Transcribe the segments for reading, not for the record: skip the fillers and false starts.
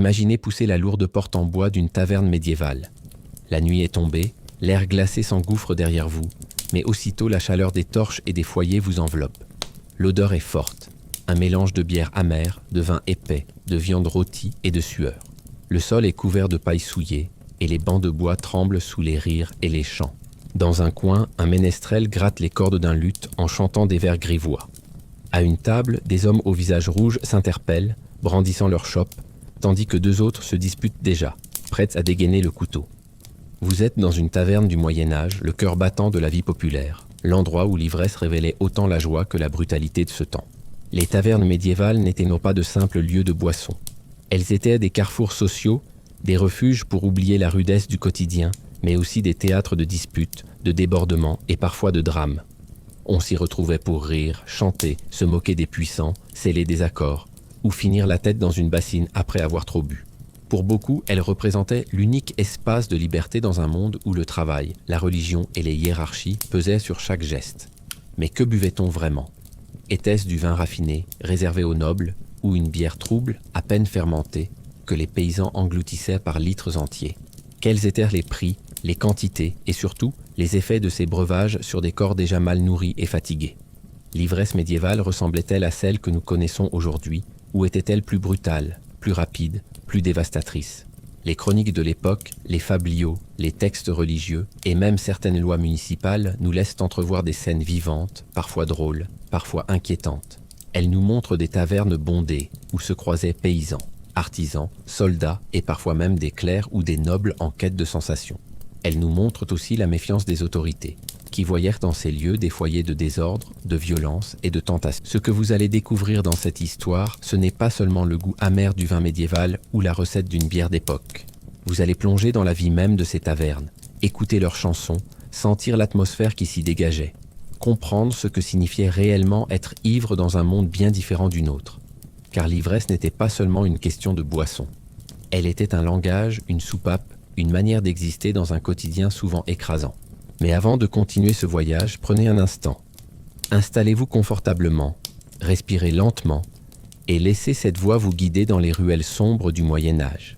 Imaginez pousser la lourde porte en bois d'une taverne médiévale. La nuit est tombée, l'air glacé s'engouffre derrière vous, mais aussitôt la chaleur des torches et des foyers vous enveloppe. L'odeur est forte, un mélange de bière amère, de vin épais, de viande rôtie et de sueur. Le sol est couvert de paille souillée, et les bancs de bois tremblent sous les rires et les chants. Dans un coin, un ménestrel gratte les cordes d'un luth en chantant des vers grivois. À une table, des hommes au visage rouge s'interpellent, brandissant leur chope, tandis que deux autres se disputent déjà, prêtes à dégainer le couteau. Vous êtes dans une taverne du Moyen-Âge, le cœur battant de la vie populaire, l'endroit où l'ivresse révélait autant la joie que la brutalité de ce temps. Les tavernes médiévales n'étaient non pas de simples lieux de boisson. Elles étaient des carrefours sociaux, des refuges pour oublier la rudesse du quotidien, mais aussi des théâtres de disputes, de débordements et parfois de drames. On s'y retrouvait pour rire, chanter, se moquer des puissants, sceller des accords, ou finir la tête dans une bassine après avoir trop bu. Pour beaucoup, elles représentaient l'unique espace de liberté dans un monde où le travail, la religion et les hiérarchies pesaient sur chaque geste. Mais que buvait-on vraiment ? Était-ce du vin raffiné, réservé aux nobles, ou une bière trouble, à peine fermentée, que les paysans engloutissaient par litres entiers ? Quels étaient les prix, les quantités et surtout les effets de ces breuvages sur des corps déjà mal nourris et fatigués ? L'ivresse médiévale ressemblait-elle à celle que nous connaissons aujourd'hui, ou était-elle plus brutale, plus rapide, plus dévastatrice ? Les chroniques de l'époque, les fabliaux, les textes religieux et même certaines lois municipales nous laissent entrevoir des scènes vivantes, parfois drôles, parfois inquiétantes. Elles nous montrent des tavernes bondées où se croisaient paysans, artisans, soldats et parfois même des clercs ou des nobles en quête de sensations. Elles nous montrent aussi la méfiance des autorités, qui voyèrent dans ces lieux des foyers de désordre, de violence et de tentation. Ce que vous allez découvrir dans cette histoire, ce n'est pas seulement le goût amer du vin médiéval ou la recette d'une bière d'époque. Vous allez plonger dans la vie même de ces tavernes, écouter leurs chansons, sentir l'atmosphère qui s'y dégageait, comprendre ce que signifiait réellement être ivre dans un monde bien différent du nôtre. Car l'ivresse n'était pas seulement une question de boisson. Elle était un langage, une soupape, une manière d'exister dans un quotidien souvent écrasant. Mais avant de continuer ce voyage, prenez un instant. Installez-vous confortablement, respirez lentement et laissez cette voix vous guider dans les ruelles sombres du Moyen-Âge.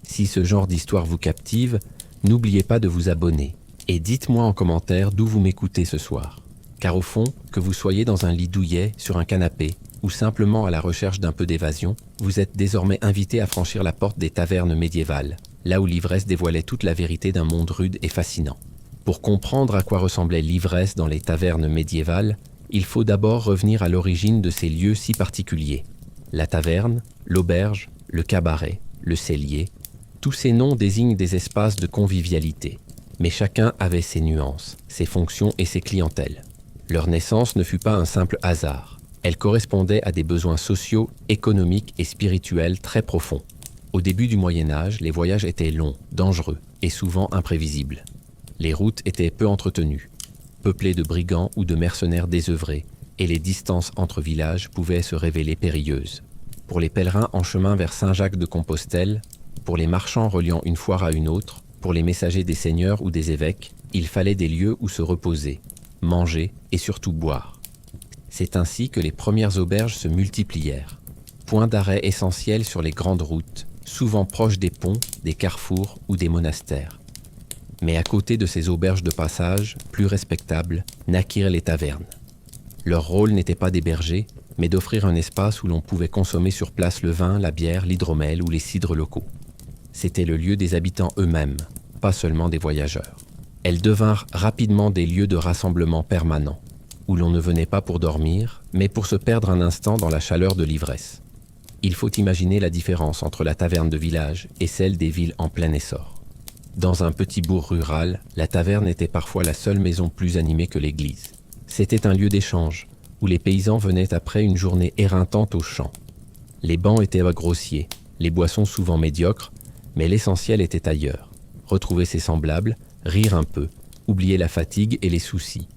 Si ce genre d'histoire vous captive, n'oubliez pas de vous abonner et dites-moi en commentaire d'où vous m'écoutez ce soir. Car au fond, que vous soyez dans un lit douillet, sur un canapé ou simplement à la recherche d'un peu d'évasion, vous êtes désormais invité à franchir la porte des tavernes médiévales, là où l'ivresse dévoilait toute la vérité d'un monde rude et fascinant. Pour comprendre à quoi ressemblait l'ivresse dans les tavernes médiévales, il faut d'abord revenir à l'origine de ces lieux si particuliers. La taverne, l'auberge, le cabaret, le cellier, tous ces noms désignent des espaces de convivialité. Mais chacun avait ses nuances, ses fonctions et ses clientèles. Leur naissance ne fut pas un simple hasard. Elle correspondait à des besoins sociaux, économiques et spirituels très profonds. Au début du Moyen-Âge, les voyages étaient longs, dangereux et souvent imprévisibles. Les routes étaient peu entretenues, peuplées de brigands ou de mercenaires désœuvrés, et les distances entre villages pouvaient se révéler périlleuses. Pour les pèlerins en chemin vers Saint-Jacques-de-Compostelle, pour les marchands reliant une foire à une autre, pour les messagers des seigneurs ou des évêques, il fallait des lieux où se reposer, manger et surtout boire. C'est ainsi que les premières auberges se multiplièrent, points d'arrêt essentiels sur les grandes routes, souvent proches des ponts, des carrefours ou des monastères. Mais à côté de ces auberges de passage, plus respectables, naquirent les tavernes. Leur rôle n'était pas d'héberger, mais d'offrir un espace où l'on pouvait consommer sur place le vin, la bière, l'hydromel ou les cidres locaux. C'était le lieu des habitants eux-mêmes, pas seulement des voyageurs. Elles devinrent rapidement des lieux de rassemblement permanents, où l'on ne venait pas pour dormir, mais pour se perdre un instant dans la chaleur de l'ivresse. Il faut imaginer la différence entre la taverne de village et celle des villes en plein essor. Dans un petit bourg rural, la taverne était parfois la seule maison plus animée que l'église. C'était un lieu d'échange, où les paysans venaient après une journée éreintante aux champs. Les bancs étaient grossiers, les boissons souvent médiocres, mais l'essentiel était ailleurs. Retrouver ses semblables, rire un peu, oublier la fatigue et les soucis.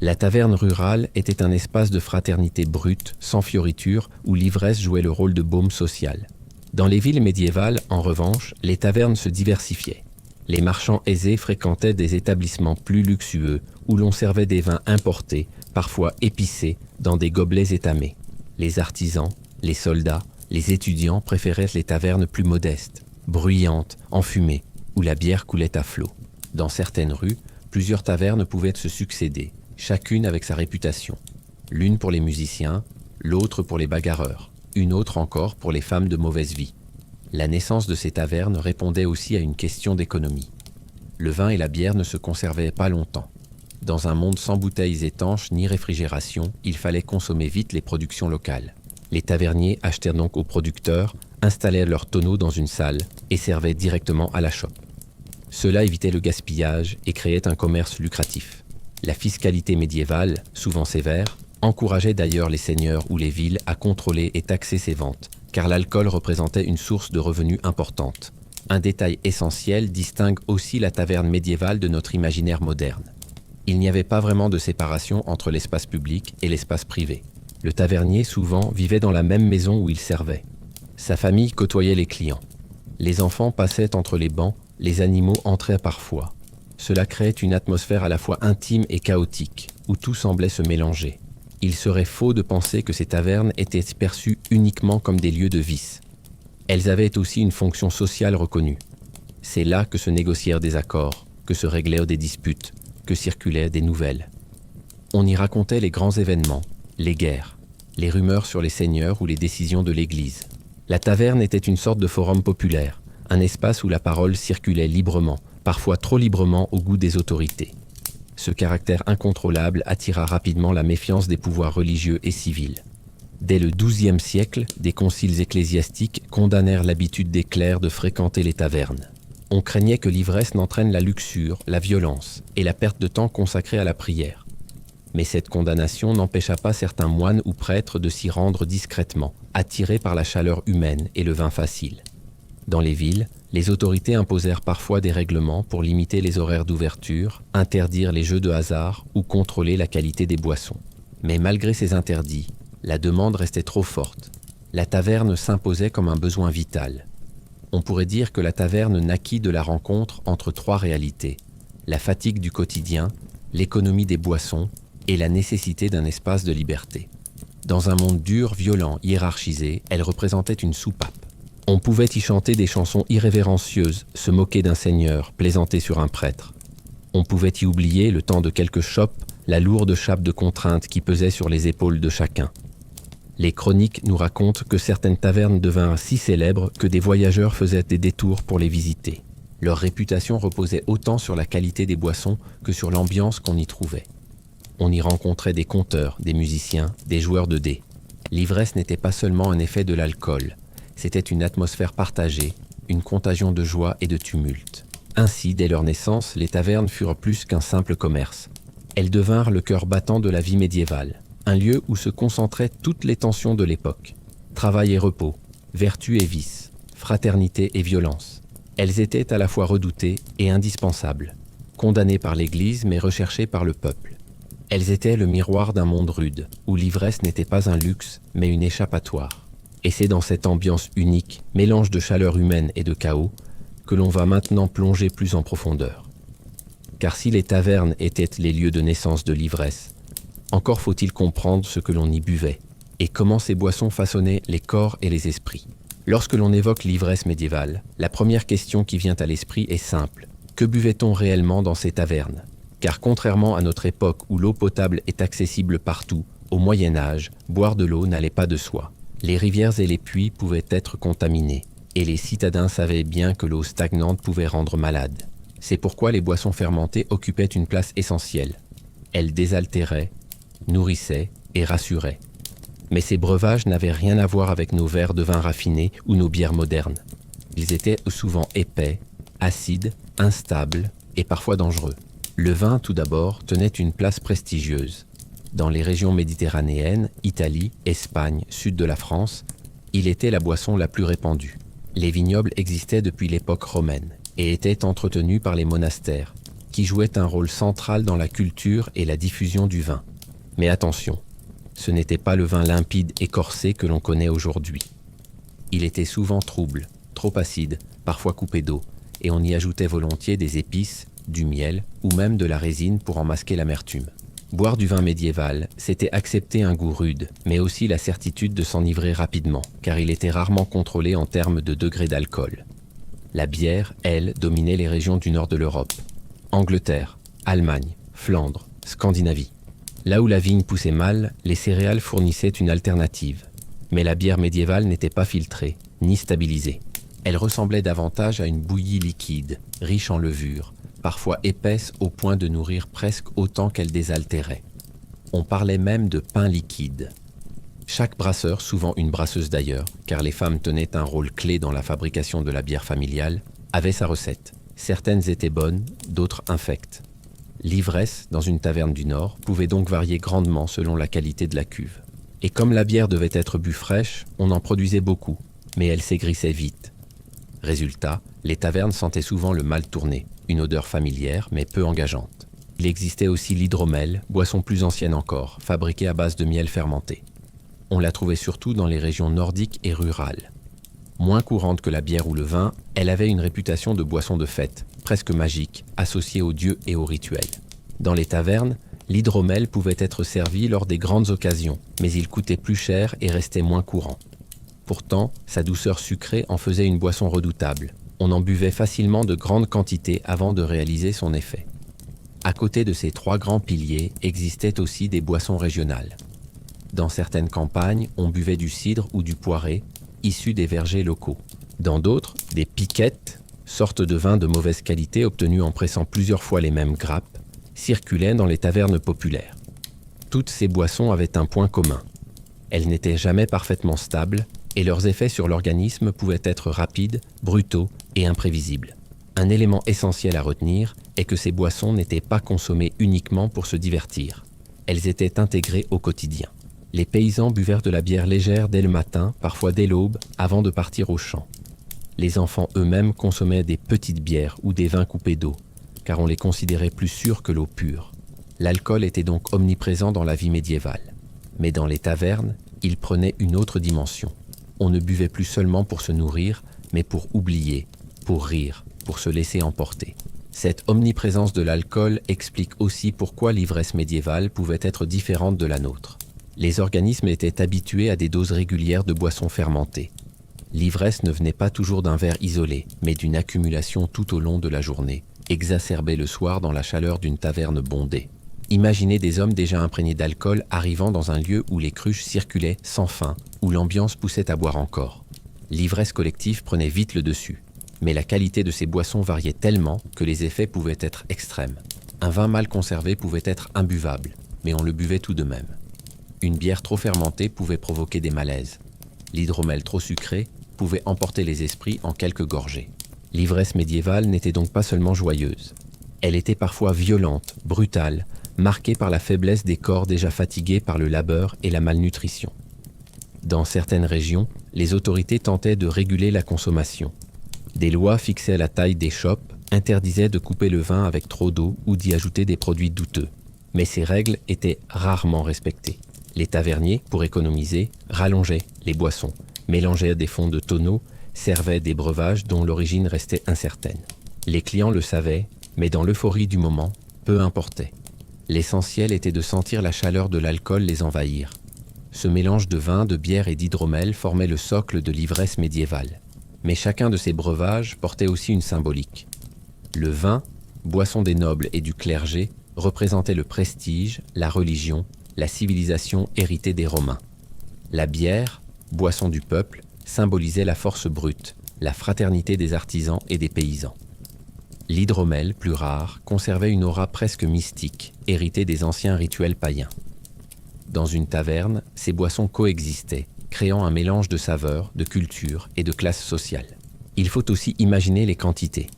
La taverne rurale était un espace de fraternité brute, sans fioriture, où l'ivresse jouait le rôle de baume social. Dans les villes médiévales, en revanche, les tavernes se diversifiaient. Les marchands aisés fréquentaient des établissements plus luxueux où l'on servait des vins importés, parfois épicés, dans des gobelets étamés. Les artisans, les soldats, Les étudiants préféraient les tavernes plus modestes, bruyantes, enfumées, où la bière coulait à flot. Dans certaines rues, plusieurs tavernes pouvaient se succéder, chacune avec sa réputation. L'une pour les musiciens, l'autre pour les bagarreurs, une autre encore pour les femmes de mauvaise vie. La naissance de ces tavernes répondait aussi à une question d'économie. Le vin et la bière ne se conservaient pas longtemps. Dans un monde sans bouteilles étanches ni réfrigération, il fallait consommer vite les productions locales. Les taverniers achetèrent donc aux producteurs, installèrent leurs tonneaux dans une salle et servaient directement à la chope. Cela évitait le gaspillage et créait un commerce lucratif. La fiscalité médiévale, souvent sévère, encourageait d'ailleurs les seigneurs ou les villes à contrôler et taxer ces ventes, car l'alcool représentait une source de revenus importante. Un détail essentiel distingue aussi la taverne médiévale de notre imaginaire moderne. Il n'y avait pas vraiment de séparation entre l'espace public et l'espace privé. Le tavernier, souvent, vivait dans la même maison où il servait. Sa famille côtoyait les clients. Les enfants passaient entre les bancs, les animaux entraient parfois. Cela créait une atmosphère à la fois intime et chaotique, où tout semblait se mélanger. Il serait faux de penser que ces tavernes étaient perçues uniquement comme des lieux de vice. Elles avaient aussi une fonction sociale reconnue. C'est là que se négocièrent des accords, que se réglèrent des disputes, que circulaient des nouvelles. On y racontait les grands événements, les guerres, les rumeurs sur les seigneurs ou les décisions de l'Église. La taverne était une sorte de forum populaire, un espace où la parole circulait librement, parfois trop librement au goût des autorités. Ce caractère incontrôlable attira rapidement la méfiance des pouvoirs religieux et civils. Dès le XIIe siècle, des conciles ecclésiastiques condamnèrent l'habitude des clercs de fréquenter les tavernes. On craignait que l'ivresse n'entraîne la luxure, la violence et la perte de temps consacrée à la prière. Mais cette condamnation n'empêcha pas certains moines ou prêtres de s'y rendre discrètement, attirés par la chaleur humaine et le vin facile. Dans les villes, les autorités imposèrent parfois des règlements pour limiter les horaires d'ouverture, interdire les jeux de hasard ou contrôler la qualité des boissons. Mais malgré ces interdits, la demande restait trop forte. La taverne s'imposait comme un besoin vital. On pourrait dire que la taverne naquit de la rencontre entre trois réalités: la fatigue du quotidien, l'économie des boissons et la nécessité d'un espace de liberté. Dans un monde dur, violent, hiérarchisé, elle représentait une soupape. On pouvait y chanter des chansons irrévérencieuses, se moquer d'un seigneur, plaisanter sur un prêtre. On pouvait y oublier, le temps de quelques chopes, la lourde chape de contraintes qui pesait sur les épaules de chacun. Les chroniques nous racontent que certaines tavernes devinrent si célèbres que des voyageurs faisaient des détours pour les visiter. Leur réputation reposait autant sur la qualité des boissons que sur l'ambiance qu'on y trouvait. On y rencontrait des conteurs, des musiciens, des joueurs de dés. L'ivresse n'était pas seulement un effet de l'alcool, c'était une atmosphère partagée, une contagion de joie et de tumulte. Ainsi, dès leur naissance, les tavernes furent plus qu'un simple commerce. Elles devinrent le cœur battant de la vie médiévale, un lieu où se concentraient toutes les tensions de l'époque. Travail et repos, vertu et vice, fraternité et violence. Elles étaient à la fois redoutées et indispensables, condamnées par l'Église mais recherchées par le peuple. Elles étaient le miroir d'un monde rude, où l'ivresse n'était pas un luxe, mais une échappatoire. Et c'est dans cette ambiance unique, mélange de chaleur humaine et de chaos, que l'on va maintenant plonger plus en profondeur. Car si les tavernes étaient les lieux de naissance de l'ivresse, encore faut-il comprendre ce que l'on y buvait, et comment ces boissons façonnaient les corps et les esprits. Lorsque l'on évoque l'ivresse médiévale, la première question qui vient à l'esprit est simple. Que buvait-on réellement dans ces tavernes ? Car contrairement à notre époque où l'eau potable est accessible partout, au Moyen-Âge, boire de l'eau n'allait pas de soi. Les rivières et les puits pouvaient être contaminés, et les citadins savaient bien que l'eau stagnante pouvait rendre malade. C'est pourquoi les boissons fermentées occupaient une place essentielle. Elles désaltéraient, nourrissaient et rassuraient. Mais ces breuvages n'avaient rien à voir avec nos verres de vin raffiné ou nos bières modernes. Ils étaient souvent épais, acides, instables et parfois dangereux. Le vin, tout d'abord, tenait une place prestigieuse. Dans les régions méditerranéennes, Italie, Espagne, sud de la France, il était la boisson la plus répandue. Les vignobles existaient depuis l'époque romaine et étaient entretenus par les monastères, qui jouaient un rôle central dans la culture et la diffusion du vin. Mais attention, ce n'était pas le vin limpide et corsé que l'on connaît aujourd'hui. Il était souvent trouble, trop acide, parfois coupé d'eau, et on y ajoutait volontiers des épices, du miel ou même de la résine pour en masquer l'amertume. Boire du vin médiéval, c'était accepter un goût rude, mais aussi la certitude de s'enivrer rapidement, car il était rarement contrôlé en termes de degré d'alcool. La bière, elle, dominait les régions du nord de l'Europe. Angleterre, Allemagne, Flandre, Scandinavie. Là où la vigne poussait mal, les céréales fournissaient une alternative. Mais la bière médiévale n'était pas filtrée, ni stabilisée. Elle ressemblait davantage à une bouillie liquide, riche en levure, parfois épaisse au point de nourrir presque autant qu'elle désaltérait. On parlait même de pain liquide. Chaque brasseur, souvent une brasseuse d'ailleurs, car les femmes tenaient un rôle clé dans la fabrication de la bière familiale, avait sa recette. Certaines étaient bonnes, d'autres infectes. L'ivresse, dans une taverne du Nord, pouvait donc varier grandement selon la qualité de la cuve. Et comme la bière devait être bue fraîche, on en produisait beaucoup, mais elle s'aigrissait vite. Résultat, les tavernes sentaient souvent le mal tourné, une odeur familière mais peu engageante. Il existait aussi l'hydromel, boisson plus ancienne encore, fabriquée à base de miel fermenté. On la trouvait surtout dans les régions nordiques et rurales. Moins courante que la bière ou le vin, elle avait une réputation de boisson de fête, presque magique, associée aux dieux et aux rituels. Dans les tavernes, l'hydromel pouvait être servi lors des grandes occasions, mais il coûtait plus cher et restait moins courant. Pourtant, sa douceur sucrée en faisait une boisson redoutable. On en buvait facilement de grandes quantités avant de réaliser son effet. À côté de ces trois grands piliers existaient aussi des boissons régionales. Dans certaines campagnes, on buvait du cidre ou du poiré, issus des vergers locaux. Dans d'autres, des piquettes, sortes de vins de mauvaise qualité obtenus en pressant plusieurs fois les mêmes grappes, circulaient dans les tavernes populaires. Toutes ces boissons avaient un point commun. Elles n'étaient jamais parfaitement stables et leurs effets sur l'organisme pouvaient être rapides, brutaux et imprévisibles. Un élément essentiel à retenir est que ces boissons n'étaient pas consommées uniquement pour se divertir. Elles étaient intégrées au quotidien. Les paysans buvèrent de la bière légère dès le matin, parfois dès l'aube, avant de partir au champ. Les enfants eux-mêmes consommaient des petites bières ou des vins coupés d'eau, car on les considérait plus sûrs que l'eau pure. L'alcool était donc omniprésent dans la vie médiévale. Mais dans les tavernes, il prenait une autre dimension. On ne buvait plus seulement pour se nourrir, mais pour oublier, pour rire, pour se laisser emporter. Cette omniprésence de l'alcool explique aussi pourquoi l'ivresse médiévale pouvait être différente de la nôtre. Les organismes étaient habitués à des doses régulières de boissons fermentées. L'ivresse ne venait pas toujours d'un verre isolé, mais d'une accumulation tout au long de la journée, exacerbée le soir dans la chaleur d'une taverne bondée. Imaginez des hommes déjà imprégnés d'alcool arrivant dans un lieu où les cruches circulaient sans fin, où l'ambiance poussait à boire encore. L'ivresse collective prenait vite le dessus, mais la qualité de ces boissons variait tellement que les effets pouvaient être extrêmes. Un vin mal conservé pouvait être imbuvable, mais on le buvait tout de même. Une bière trop fermentée pouvait provoquer des malaises. L'hydromel trop sucré pouvait emporter les esprits en quelques gorgées. L'ivresse médiévale n'était donc pas seulement joyeuse. Elle était parfois violente, brutale, marquée par la faiblesse des corps déjà fatigués par le labeur et la malnutrition. Dans certaines régions, les autorités tentaient de réguler la consommation. Des lois fixaient la taille des chopes, interdisaient de couper le vin avec trop d'eau ou d'y ajouter des produits douteux. Mais ces règles étaient rarement respectées. Les taverniers, pour économiser, rallongeaient les boissons, mélangeaient des fonds de tonneaux, servaient des breuvages dont l'origine restait incertaine. Les clients le savaient, mais dans l'euphorie du moment, peu importait. L'essentiel était de sentir la chaleur de l'alcool les envahir. Ce mélange de vin, de bière et d'hydromel formait le socle de l'ivresse médiévale. Mais chacun de ces breuvages portait aussi une symbolique. Le vin, boisson des nobles et du clergé, représentait le prestige, la religion, la civilisation héritée des Romains. La bière, boisson du peuple, symbolisait la force brute, la fraternité des artisans et des paysans. L'hydromel, plus rare, conservait une aura presque mystique, héritée des anciens rituels païens. Dans une taverne, ces boissons coexistaient, créant un mélange de saveurs, de cultures et de classes sociales. Il faut aussi imaginer les quantités.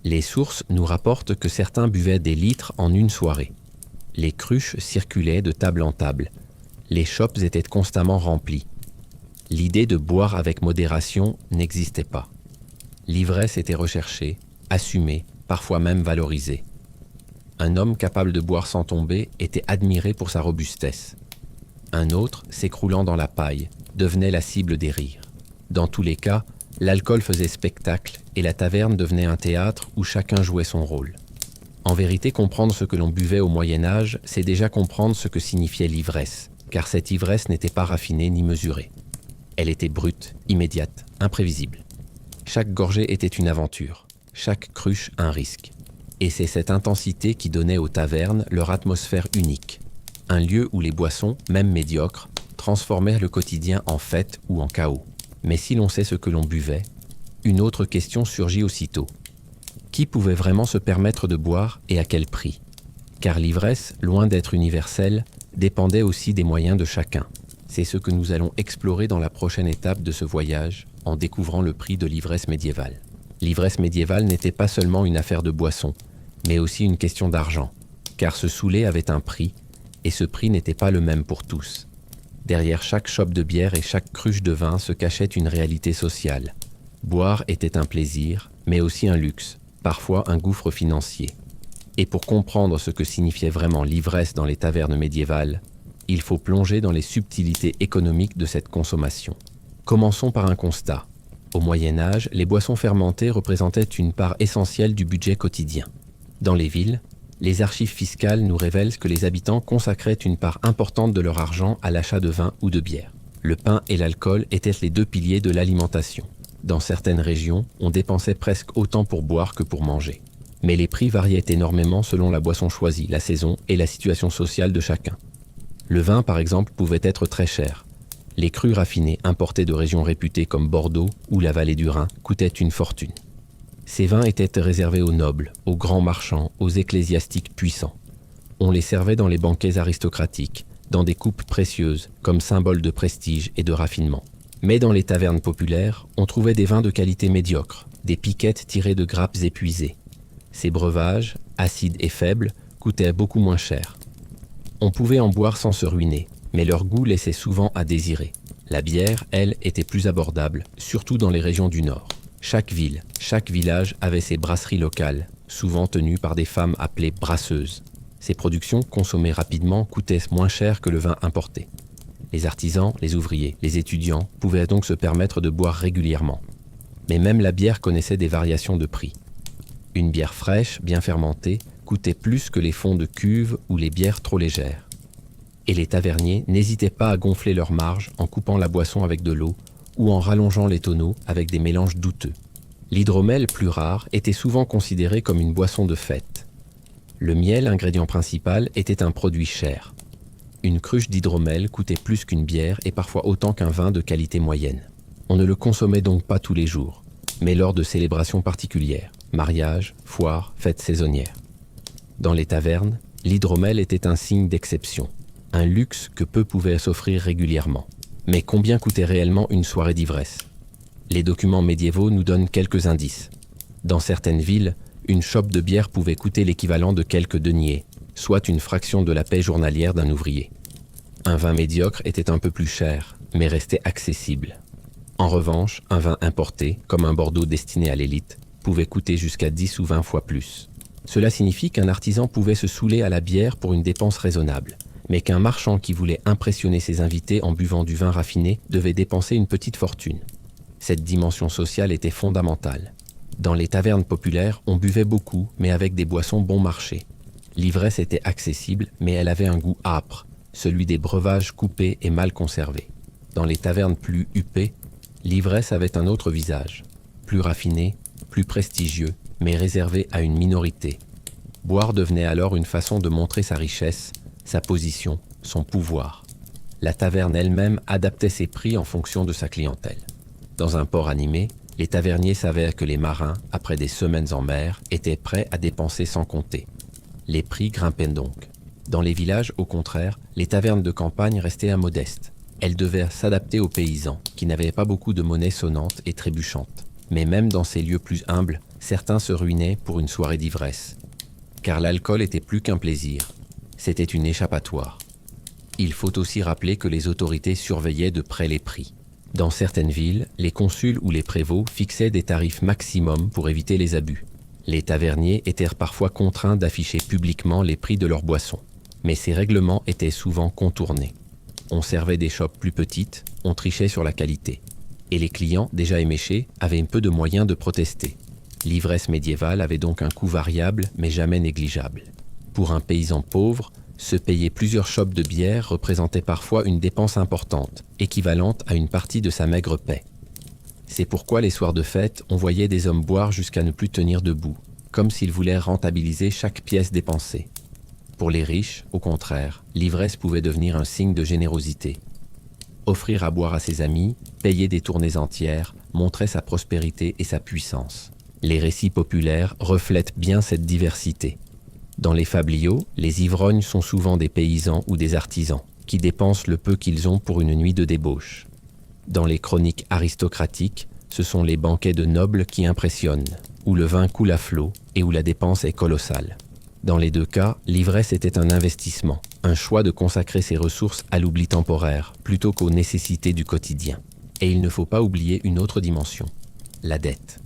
Les sources nous rapportent que certains buvaient des litres en une soirée. Les cruches circulaient de table en table. Les chopes étaient constamment remplies. L'idée de boire avec modération n'existait pas. L'ivresse était recherchée, assumée, parfois même valorisée. Un homme capable de boire sans tomber était admiré pour sa robustesse. Un autre, s'écroulant dans la paille, devenait la cible des rires. Dans tous les cas, l'alcool faisait spectacle et la taverne devenait un théâtre où chacun jouait son rôle. En vérité, comprendre ce que l'on buvait au Moyen-Âge, c'est déjà comprendre ce que signifiait l'ivresse, car cette ivresse n'était pas raffinée ni mesurée. Elle était brute, immédiate, imprévisible. Chaque gorgée était une aventure, chaque cruche un risque. Et c'est cette intensité qui donnait aux tavernes leur atmosphère unique. Un lieu où les boissons, même médiocres, transformèrent le quotidien en fête ou en chaos. Mais si l'on sait ce que l'on buvait, une autre question surgit aussitôt. Qui pouvait vraiment se permettre de boire et à quel prix? Car l'ivresse, loin d'être universelle, dépendait aussi des moyens de chacun. C'est ce que nous allons explorer dans la prochaine étape de ce voyage, en découvrant le prix de l'ivresse médiévale. L'ivresse médiévale n'était pas seulement une affaire de boisson, mais aussi une question d'argent, car se saouler avait un prix, et ce prix n'était pas le même pour tous. Derrière chaque chope de bière et chaque cruche de vin se cachait une réalité sociale. Boire était un plaisir, mais aussi un luxe, parfois un gouffre financier. Et pour comprendre ce que signifiait vraiment l'ivresse dans les tavernes médiévales, il faut plonger dans les subtilités économiques de cette consommation. Commençons par un constat. Au Moyen-Âge, les boissons fermentées représentaient une part essentielle du budget quotidien. Dans les villes, les archives fiscales nous révèlent que les habitants consacraient une part importante de leur argent à l'achat de vin ou de bière. Le pain et l'alcool étaient les deux piliers de l'alimentation. Dans certaines régions, on dépensait presque autant pour boire que pour manger. Mais les prix variaient énormément selon la boisson choisie, la saison et la situation sociale de chacun. Le vin, par exemple, pouvait être très cher. Les crus raffinés importés de régions réputées comme Bordeaux ou la vallée du Rhin coûtaient une fortune. Ces vins étaient réservés aux nobles, aux grands marchands, aux ecclésiastiques puissants. On les servait dans les banquets aristocratiques, dans des coupes précieuses, comme symbole de prestige et de raffinement. Mais dans les tavernes populaires, on trouvait des vins de qualité médiocre, des piquettes tirées de grappes épuisées. Ces breuvages, acides et faibles, coûtaient beaucoup moins cher. On pouvait en boire sans se ruiner, mais leur goût laissait souvent à désirer. La bière, elle, était plus abordable, surtout dans les régions du Nord. Chaque ville, chaque village avait ses brasseries locales, souvent tenues par des femmes appelées brasseuses. Ces productions, consommées rapidement, coûtaient moins cher que le vin importé. Les artisans, les ouvriers, les étudiants pouvaient donc se permettre de boire régulièrement. Mais même la bière connaissait des variations de prix. Une bière fraîche, bien fermentée, coûtait plus que les fonds de cuve ou les bières trop légères. Et les taverniers n'hésitaient pas à gonfler leurs marges en coupant la boisson avec de l'eau ou en rallongeant les tonneaux avec des mélanges douteux. L'hydromel, plus rare, était souvent considéré comme une boisson de fête. Le miel, ingrédient principal, était un produit cher. Une cruche d'hydromel coûtait plus qu'une bière et parfois autant qu'un vin de qualité moyenne. On ne le consommait donc pas tous les jours, mais lors de célébrations particulières, mariages, foires, fêtes saisonnières. Dans les tavernes, l'hydromel était un signe d'exception, un luxe que peu pouvaient s'offrir régulièrement. Mais combien coûtait réellement une soirée d'ivresse? Les documents médiévaux nous donnent quelques indices. Dans certaines villes, une chope de bière pouvait coûter l'équivalent de quelques deniers, soit une fraction de la paie journalière d'un ouvrier. Un vin médiocre était un peu plus cher, mais restait accessible. En revanche, un vin importé, comme un Bordeaux destiné à l'élite, pouvait coûter jusqu'à 10 ou 20 fois plus. Cela signifie qu'un artisan pouvait se saouler à la bière pour une dépense raisonnable, mais qu'un marchand qui voulait impressionner ses invités en buvant du vin raffiné devait dépenser une petite fortune. Cette dimension sociale était fondamentale. Dans les tavernes populaires, on buvait beaucoup, mais avec des boissons bon marché. L'ivresse était accessible, mais elle avait un goût âpre, celui des breuvages coupés et mal conservés. Dans les tavernes plus huppées, l'ivresse avait un autre visage, plus raffiné, plus prestigieux, mais réservé à une minorité. Boire devenait alors une façon de montrer sa richesse, sa position, son pouvoir. La taverne elle-même adaptait ses prix en fonction de sa clientèle. Dans un port animé, les taverniers savaient que les marins, après des semaines en mer, étaient prêts à dépenser sans compter. Les prix grimpaient donc. Dans les villages, au contraire, les tavernes de campagne restaient modestes. Elles devaient s'adapter aux paysans, qui n'avaient pas beaucoup de monnaie sonnante et trébuchante. Mais même dans ces lieux plus humbles, certains se ruinaient pour une soirée d'ivresse. Car l'alcool était plus qu'un plaisir, c'était une échappatoire. Il faut aussi rappeler que les autorités surveillaient de près les prix. Dans certaines villes, les consuls ou les prévôts fixaient des tarifs maximums pour éviter les abus. Les taverniers étaient parfois contraints d'afficher publiquement les prix de leurs boissons. Mais ces règlements étaient souvent contournés. On servait des chopes plus petites, on trichait sur la qualité. Et les clients, déjà éméchés, avaient un peu de moyens de protester. L'ivresse médiévale avait donc un coût variable, mais jamais négligeable. Pour un paysan pauvre, se payer plusieurs chopes de bière représentait parfois une dépense importante, équivalente à une partie de sa maigre paie. C'est pourquoi les soirs de fête, on voyait des hommes boire jusqu'à ne plus tenir debout, comme s'ils voulaient rentabiliser chaque pièce dépensée. Pour les riches, au contraire, l'ivresse pouvait devenir un signe de générosité. Offrir à boire à ses amis, payer des tournées entières, montrait sa prospérité et sa puissance. Les récits populaires reflètent bien cette diversité. Dans les fabliaux, les ivrognes sont souvent des paysans ou des artisans, qui dépensent le peu qu'ils ont pour une nuit de débauche. Dans les chroniques aristocratiques, ce sont les banquets de nobles qui impressionnent, où le vin coule à flot et où la dépense est colossale. Dans les deux cas, l'ivresse était un investissement, un choix de consacrer ses ressources à l'oubli temporaire plutôt qu'aux nécessités du quotidien. Et il ne faut pas oublier une autre dimension, la dette.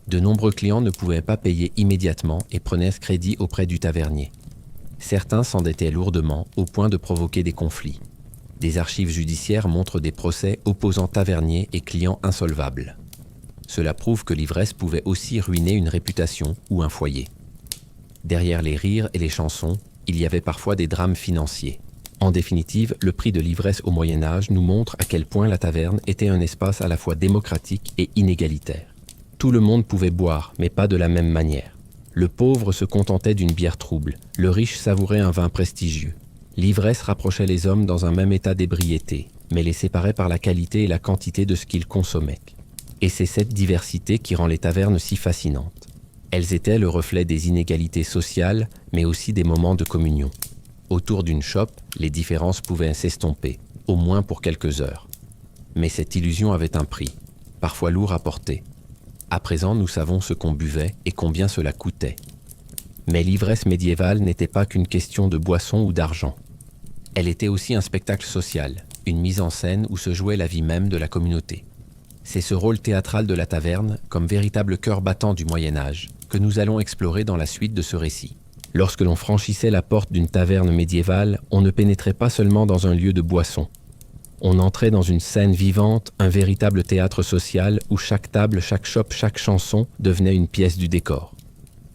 De nombreux clients ne pouvaient pas payer immédiatement et prenaient ce crédit auprès du tavernier. Certains s'endettaient lourdement au point de provoquer des conflits. Des archives judiciaires montrent des procès opposant taverniers et clients insolvables. Cela prouve que l'ivresse pouvait aussi ruiner une réputation ou un foyer. Derrière les rires et les chansons, il y avait parfois des drames financiers. En définitive, le prix de l'ivresse au Moyen-Âge nous montre à quel point la taverne était un espace à la fois démocratique et inégalitaire. Tout le monde pouvait boire, mais pas de la même manière. Le pauvre se contentait d'une bière trouble, le riche savourait un vin prestigieux. L'ivresse rapprochait les hommes dans un même état d'ébriété, mais les séparait par la qualité et la quantité de ce qu'ils consommaient. Et c'est cette diversité qui rend les tavernes si fascinantes. Elles étaient le reflet des inégalités sociales, mais aussi des moments de communion. Autour d'une chope, les différences pouvaient s'estomper, au moins pour quelques heures. Mais cette illusion avait un prix, parfois lourd à porter. À présent, nous savons ce qu'on buvait et combien cela coûtait. Mais l'ivresse médiévale n'était pas qu'une question de boisson ou d'argent. Elle était aussi un spectacle social, une mise en scène où se jouait la vie même de la communauté. C'est ce rôle théâtral de la taverne, comme véritable cœur battant du Moyen-Âge, que nous allons explorer dans la suite de ce récit. Lorsque l'on franchissait la porte d'une taverne médiévale, on ne pénétrait pas seulement dans un lieu de boisson. On entrait dans une scène vivante, un véritable théâtre social où chaque table, chaque chope, chaque chanson devenait une pièce du décor.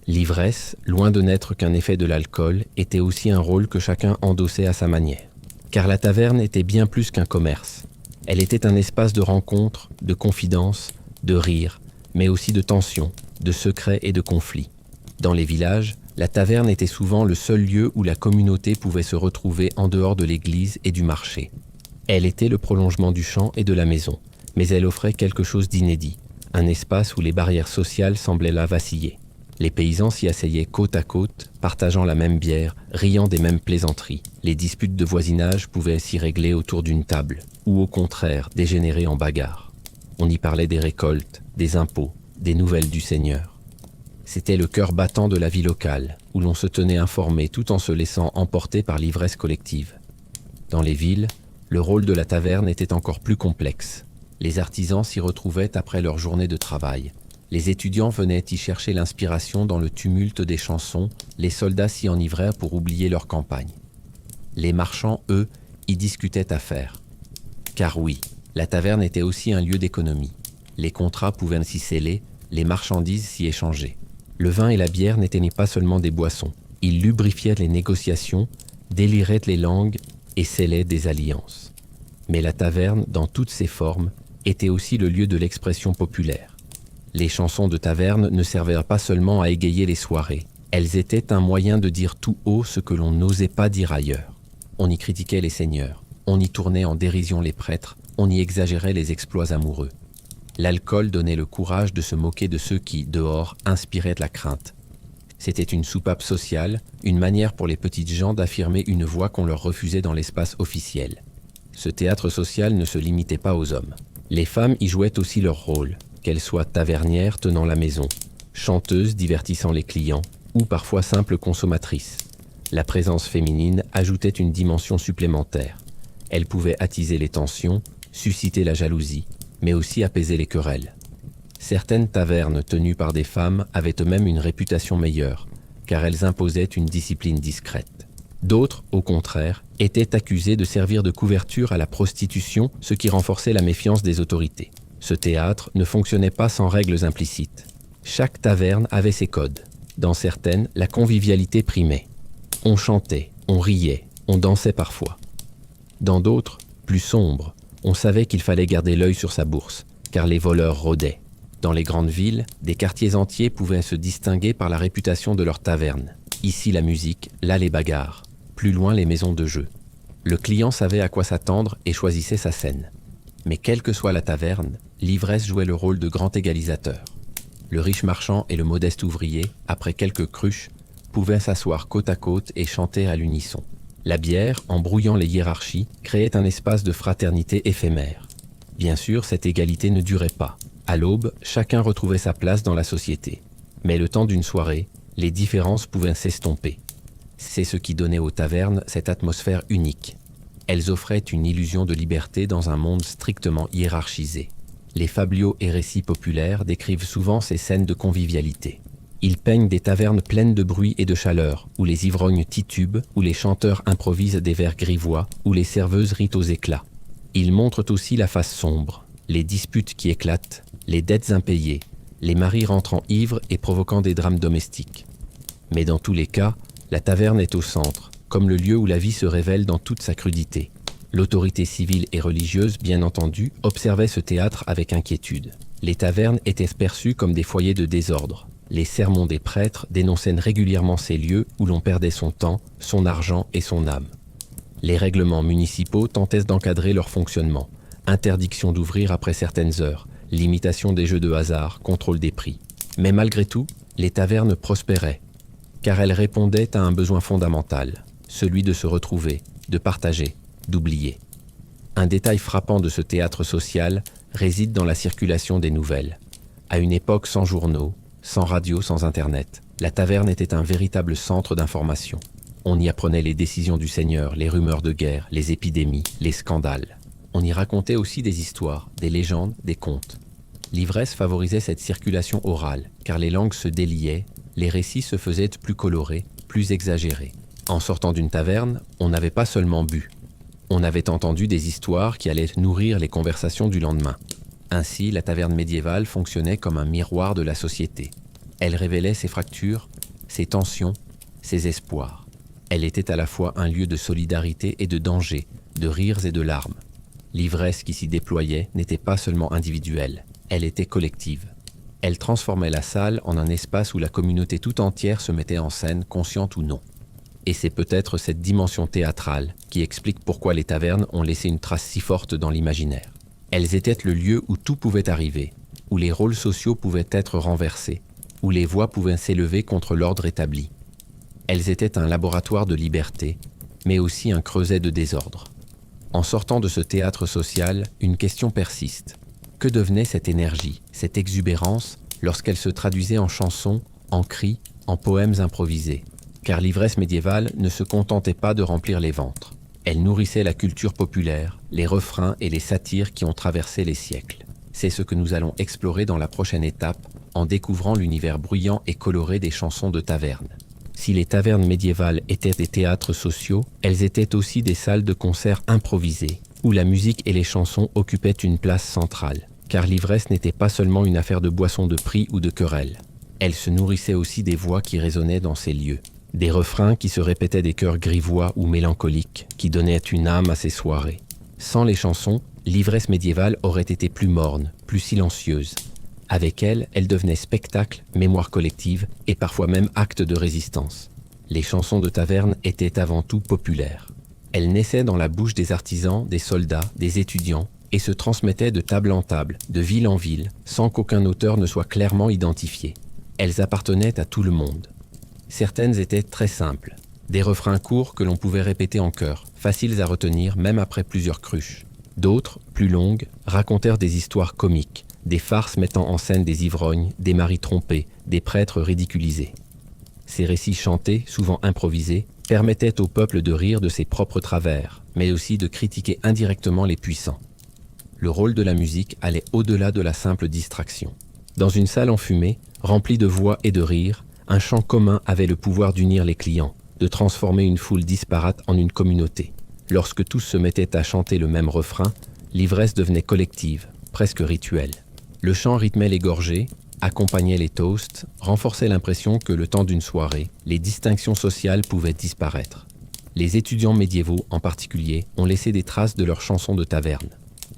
L'ivresse, loin de n'être qu'un effet de l'alcool, était aussi un rôle que chacun endossait à sa manière. Car la taverne était bien plus qu'un commerce. Elle était un espace de rencontre, de confidence, de rire, mais aussi de tension, de secrets et de conflits. Dans les villages, la taverne était souvent le seul lieu où la communauté pouvait se retrouver en dehors de l'église et du marché. Elle était le prolongement du champ et de la maison, mais elle offrait quelque chose d'inédit, un espace où les barrières sociales semblaient là vaciller. Les paysans s'y asseyaient côte à côte, partageant la même bière, riant des mêmes plaisanteries. Les disputes de voisinage pouvaient s'y régler autour d'une table, ou au contraire dégénérer en bagarre. On y parlait des récoltes, des impôts, des nouvelles du Seigneur. C'était le cœur battant de la vie locale, où l'on se tenait informé tout en se laissant emporter par l'ivresse collective. Dans les villes, le rôle de la taverne était encore plus complexe. Les artisans s'y retrouvaient après leur journée de travail. Les étudiants venaient y chercher l'inspiration dans le tumulte des chansons, les soldats s'y enivraient pour oublier leur campagne. Les marchands, eux, y discutaient affaires. Car oui, la taverne était aussi un lieu d'économie. Les contrats pouvaient s'y sceller, les marchandises s'y échanger. Le vin et la bière n'étaient pas seulement des boissons. Ils lubrifiaient les négociations, déliraient les langues et scellaient des alliances. Mais la taverne, dans toutes ses formes, était aussi le lieu de l'expression populaire. Les chansons de taverne ne servaient pas seulement à égayer les soirées. Elles étaient un moyen de dire tout haut ce que l'on n'osait pas dire ailleurs. On y critiquait les seigneurs, on y tournait en dérision les prêtres, on y exagérait les exploits amoureux. L'alcool donnait le courage de se moquer de ceux qui, dehors, inspiraient de la crainte. C'était une soupape sociale, une manière pour les petites gens d'affirmer une voix qu'on leur refusait dans l'espace officiel. Ce théâtre social ne se limitait pas aux hommes. Les femmes y jouaient aussi leur rôle, qu'elles soient tavernières tenant la maison, chanteuses divertissant les clients, ou parfois simples consommatrices. La présence féminine ajoutait une dimension supplémentaire. Elle pouvait attiser les tensions, susciter la jalousie, mais aussi apaiser les querelles. Certaines tavernes tenues par des femmes avaient eux-mêmes une réputation meilleure, car elles imposaient une discipline discrète. D'autres, au contraire, étaient accusées de servir de couverture à la prostitution, ce qui renforçait la méfiance des autorités. Ce théâtre ne fonctionnait pas sans règles implicites. Chaque taverne avait ses codes. Dans certaines, la convivialité primait. On chantait, on riait, on dansait parfois. Dans d'autres, plus sombres, on savait qu'il fallait garder l'œil sur sa bourse, car les voleurs rôdaient. Dans les grandes villes, des quartiers entiers pouvaient se distinguer par la réputation de leurs tavernes. Ici la musique, là les bagarres, plus loin les maisons de jeu. Le client savait à quoi s'attendre et choisissait sa scène. Mais quelle que soit la taverne, l'ivresse jouait le rôle de grand égalisateur. Le riche marchand et le modeste ouvrier, après quelques cruches, pouvaient s'asseoir côte à côte et chanter à l'unisson. La bière, en brouillant les hiérarchies, créait un espace de fraternité éphémère. Bien sûr, cette égalité ne durait pas. À l'aube, chacun retrouvait sa place dans la société. Mais le temps d'une soirée, les différences pouvaient s'estomper. C'est ce qui donnait aux tavernes cette atmosphère unique. Elles offraient une illusion de liberté dans un monde strictement hiérarchisé. Les fabliaux et récits populaires décrivent souvent ces scènes de convivialité. Ils peignent des tavernes pleines de bruit et de chaleur, où les ivrognes titubent, où les chanteurs improvisent des vers grivois, où les serveuses rient aux éclats. Ils montrent aussi la face sombre, les disputes qui éclatent, les dettes impayées, les maris rentrant ivres et provoquant des drames domestiques. Mais dans tous les cas, la taverne est au centre, comme le lieu où la vie se révèle dans toute sa crudité. L'autorité civile et religieuse, bien entendu, observait ce théâtre avec inquiétude. Les tavernes étaient perçues comme des foyers de désordre. Les sermons des prêtres dénonçaient régulièrement ces lieux où l'on perdait son temps, son argent et son âme. Les règlements municipaux tentaient d'encadrer leur fonctionnement. Interdiction d'ouvrir après certaines heures, limitation des jeux de hasard, contrôle des prix. Mais malgré tout, les tavernes prospéraient, car elles répondaient à un besoin fondamental, celui de se retrouver, de partager, d'oublier. Un détail frappant de ce théâtre social réside dans la circulation des nouvelles. À une époque sans journaux, sans radio, sans internet, la taverne était un véritable centre d'information. On y apprenait les décisions du Seigneur, les rumeurs de guerre, les épidémies, les scandales. On y racontait aussi des histoires, des légendes, des contes. L'ivresse favorisait cette circulation orale, car les langues se déliaient, les récits se faisaient plus colorés, plus exagérés. En sortant d'une taverne, on n'avait pas seulement bu. On avait entendu des histoires qui allaient nourrir les conversations du lendemain. Ainsi, la taverne médiévale fonctionnait comme un miroir de la société. Elle révélait ses fractures, ses tensions, ses espoirs. Elle était à la fois un lieu de solidarité et de danger, de rires et de larmes. L'ivresse qui s'y déployait n'était pas seulement individuelle, elle était collective. Elle transformait la salle en un espace où la communauté tout entière se mettait en scène, consciente ou non. Et c'est peut-être cette dimension théâtrale qui explique pourquoi les tavernes ont laissé une trace si forte dans l'imaginaire. Elles étaient le lieu où tout pouvait arriver, où les rôles sociaux pouvaient être renversés, où les voix pouvaient s'élever contre l'ordre établi. Elles étaient un laboratoire de liberté, mais aussi un creuset de désordre. En sortant de ce théâtre social, une question persiste. Que devenait cette énergie, cette exubérance, lorsqu'elle se traduisait en chansons, en cris, en poèmes improvisés? Car l'ivresse médiévale ne se contentait pas de remplir les ventres. Elle nourrissait la culture populaire, les refrains et les satires qui ont traversé les siècles. C'est ce que nous allons explorer dans la prochaine étape, en découvrant l'univers bruyant et coloré des chansons de taverne. Si les tavernes médiévales étaient des théâtres sociaux, elles étaient aussi des salles de concert improvisées, où la musique et les chansons occupaient une place centrale. Car l'ivresse n'était pas seulement une affaire de boissons de prix ou de querelles. Elle se nourrissait aussi des voix qui résonnaient dans ces lieux. Des refrains qui se répétaient des chœurs grivois ou mélancoliques, qui donnaient une âme à ces soirées. Sans les chansons, l'ivresse médiévale aurait été plus morne, plus silencieuse. Avec elle, elle devenait spectacle, mémoire collective et parfois même acte de résistance. Les chansons de taverne étaient avant tout populaires. Elles naissaient dans la bouche des artisans, des soldats, des étudiants et se transmettaient de table en table, de ville en ville, sans qu'aucun auteur ne soit clairement identifié. Elles appartenaient à tout le monde. Certaines étaient très simples, des refrains courts que l'on pouvait répéter en chœur, faciles à retenir même après plusieurs cruches. D'autres, plus longues, racontèrent des histoires comiques, des farces mettant en scène des ivrognes, des maris trompés, des prêtres ridiculisés. Ces récits chantés, souvent improvisés, permettaient au peuple de rire de ses propres travers, mais aussi de critiquer indirectement les puissants. Le rôle de la musique allait au-delà de la simple distraction. Dans une salle enfumée, remplie de voix et de rires, un chant commun avait le pouvoir d'unir les clients, de transformer une foule disparate en une communauté. Lorsque tous se mettaient à chanter le même refrain, l'ivresse devenait collective, presque rituelle. Le chant rythmait les gorgées, accompagnaient les toasts, renforçaient l'impression que le temps d'une soirée, les distinctions sociales pouvaient disparaître. Les étudiants médiévaux, en particulier, ont laissé des traces de leurs chansons de taverne.